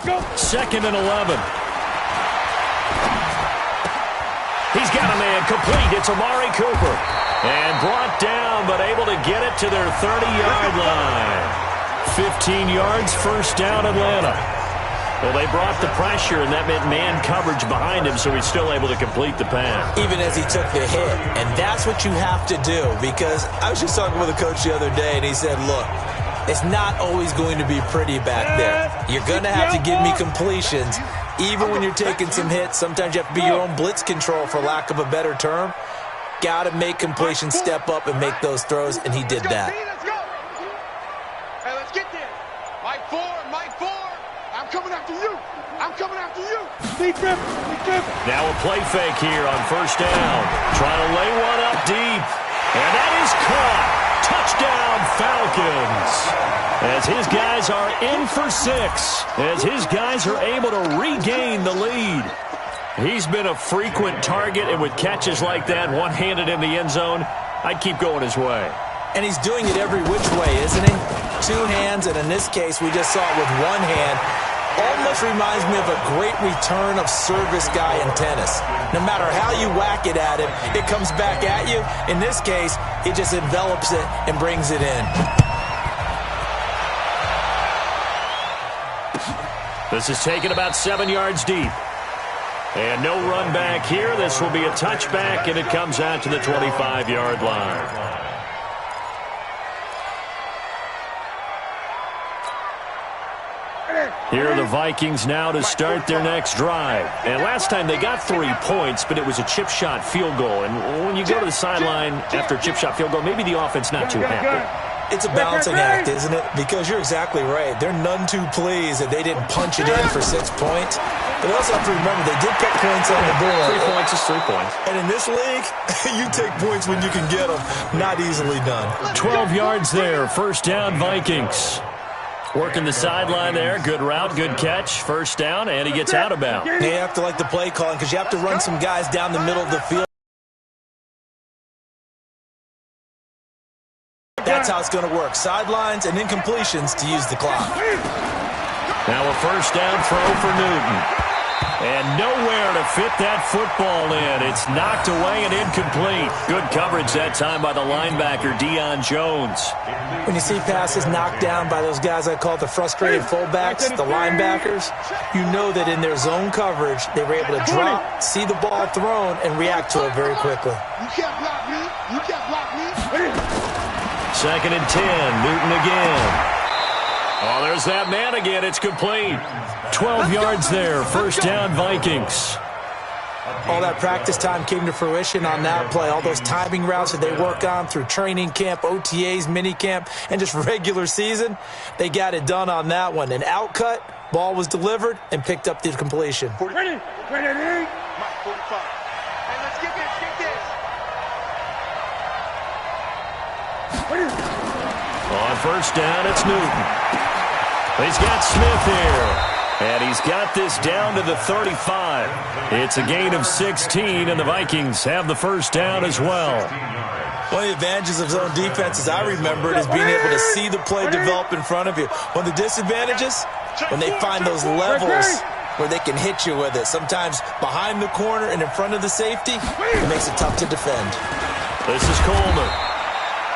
2nd and 11. He's got a man complete. It's Amari Cooper. And brought down, but able to get it to their 30-yard line. 15 yards, first down, Atlanta. Well, they brought the pressure, and that meant man coverage behind him, so he's still able to complete the pass. Even as he took the hit. And that's what you have to do, because I was just talking with a coach the other day, and he said, look, it's not always going to be pretty back there. You're going to have to give me completions. Even when you're taking some hits, sometimes you have to be your own blitz control, for lack of a better term. Got to make completions, step up, and make those throws, and he did that. Hey, let's get there. Mike 4, Mike 4. I'm coming after you. I'm coming after you. Now a play fake here on first down. Trying to lay one up deep. And that is caught. Touchdown, Falcons. As his guys are in for 6. As his guys are able to regain the lead. He's been a frequent target, and with catches like that, one-handed in the end zone, I'd keep going his way. And he's doing it every which way, isn't he? 2 hands, and in this case, we just saw it with 1 hand. Almost reminds me of a great return of service guy in tennis. No matter how you whack it at him, it comes back at you. In this case, he just envelops it and brings it in. This is taken about 7 yards deep. And no run back here. This will be a touchback, and it comes out to the 25-yard line. Here are the Vikings now to start their next drive. And last time they got 3 points, but it was a chip shot field goal. And when you go to the sideline after a chip shot field goal, maybe the offense not too happy. It's a balancing act, isn't it? Because you're exactly right. They're none too pleased that they didn't punch it in for 6 points. But you also have to remember, they did put points on the board. 3 points is 3 points. And in this league, you take points when you can get them. Not easily done. 12 yards there. First down, Vikings. Working the sideline there. Good route, good catch. First down, and he gets out of bounds. You have to like the play calling, because you have to run some guys down the middle of the field. That's how it's going to work. Sidelines and incompletions to use the clock. Now a first down throw for Newton. And nowhere to fit that football in. It's knocked away and incomplete. Good coverage that time by the linebacker, Deion Jones. When you see passes knocked down by those guys I call the frustrated fullbacks, the linebackers, you know that in their zone coverage, they were able to drop, see the ball thrown, and react to it very quickly. You can't block me. You can't block me. 2nd and 10. Newton again. Oh, there's that man again. It's complete. 12 yards there. First down, Vikings. All that practice time came to fruition on that play. All those timing routes that they work on through training camp, OTAs, minicamp, and just regular season, they got it done on that one. An outcut, ball was delivered, and picked up the completion. Ready? Ready? Mike 45. Hey, let's get this, get this. On first down, it's Newton. He's got Smith here. And he's got this down to the 35. It's a gain of 16, and the Vikings have the first down as well. One of the advantages of zone defense, as I remember it, is being able to see the play develop in front of you. One of the disadvantages, when they find those levels where they can hit you with it. Sometimes behind the corner and in front of the safety, it makes it tough to defend. This is Coleman.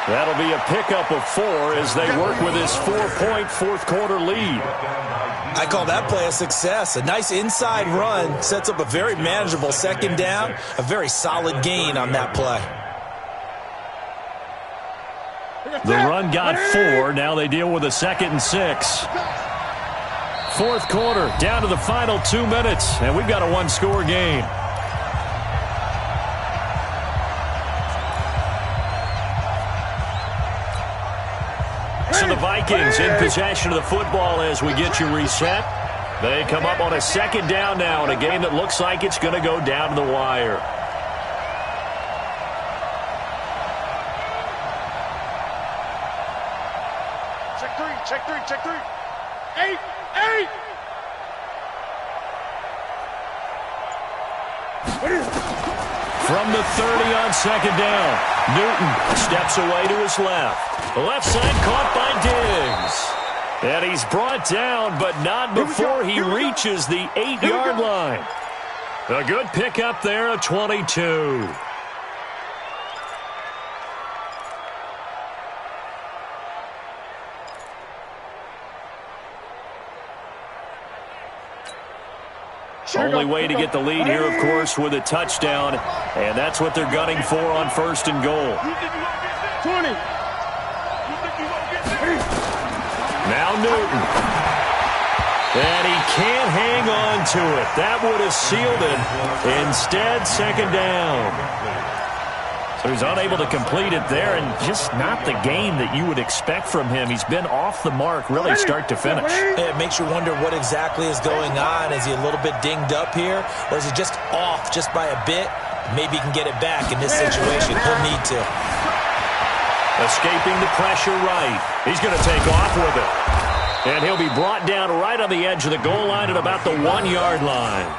That'll be a pickup of 4 as they work with this 4-point fourth-quarter lead. I call that play a success. A nice inside run sets up a very manageable second down, a very solid gain on that play. The run got 4. Now they deal with a 2nd and 6. Fourth quarter, down to the final 2 minutes, and we've got a one-score game. So the Vikings in possession of the football as we get you reset. They come up on a second down now in a game that looks like it's going to go down to the wire. Check 3, check 3, check 3. 8, 8. From the 30 on second down, Newton steps away to his left. The left side caught by Diggs. And he's brought down, but not before he reaches the 8-yard line. A good pickup there, a 22. Only way to get the lead here, of course, with a touchdown. And that's what they're gunning for on 1st and goal. 20. Now Newton. And he can't hang on to it. That would have sealed it. Instead, 2nd down. So he's unable to complete it there, and just not the game that you would expect from him. He's been off the mark really start to finish. It makes you wonder what exactly is going on. Is he a little bit dinged up here, or is he just off just by a bit? Maybe he can get it back in this situation. He'll need to. Escaping the pressure right. He's going to take off with it. And he'll be brought down right on the edge of the goal line at about the 1-yard line.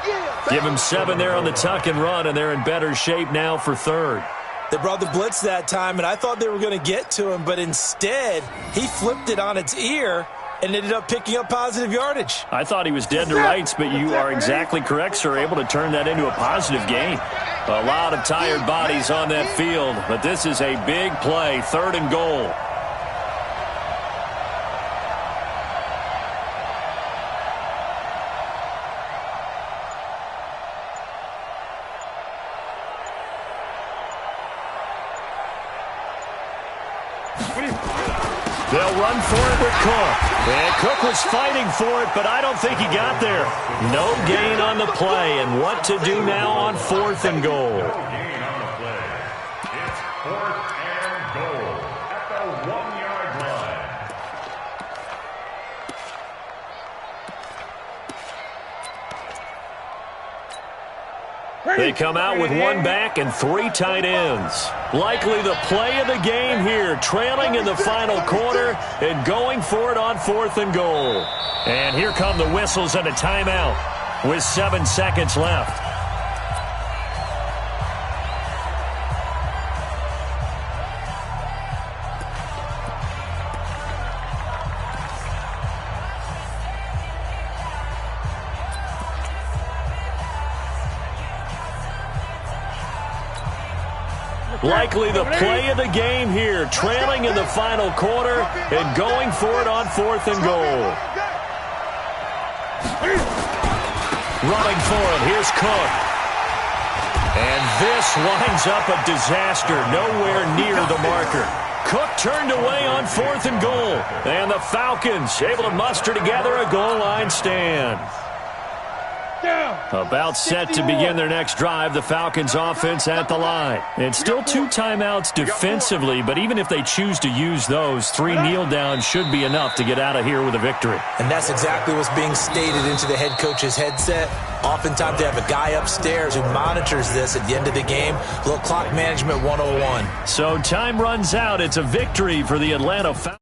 Give him 7 there on the tuck and run, and they're in better shape now for 3rd. They brought the blitz that time, and I thought they were going to get to him, but instead, he flipped it on its ear and ended up picking up positive yardage. I thought he was dead to rights, but you are exactly correct, sir, able to turn that into a positive gain. A lot of tired bodies on that field, but this is a big play, 3rd and goal. They'll run for it with Cook. And Cook was fighting for it, but I don't think he got there. No gain on the play, and what to do now on 4th and goal. No gain on the play. It's 4th and goal at the 1-yard line. They come out with 1 back and 3 tight ends. Likely the play of the game here, trailing in the final quarter and going for it on 4th and goal. And here come the whistles and a timeout with 7 seconds left. Likely the play of the game here, trailing in the final quarter and going for it on 4th and goal. Running for it, here's Cook. And this lines up a disaster, nowhere near the marker. Cook turned away on 4th and goal, and the Falcons able to muster together a goal line stand. About set to begin their next drive, the Falcons offense at the line. It's still 2 timeouts defensively, but even if they choose to use those, 3 kneel downs should be enough to get out of here with a victory. And that's exactly what's being stated into the head coach's headset. Oftentimes they have a guy upstairs who monitors this at the end of the game. A little clock management 101. So time runs out. It's a victory for the Atlanta Falcons.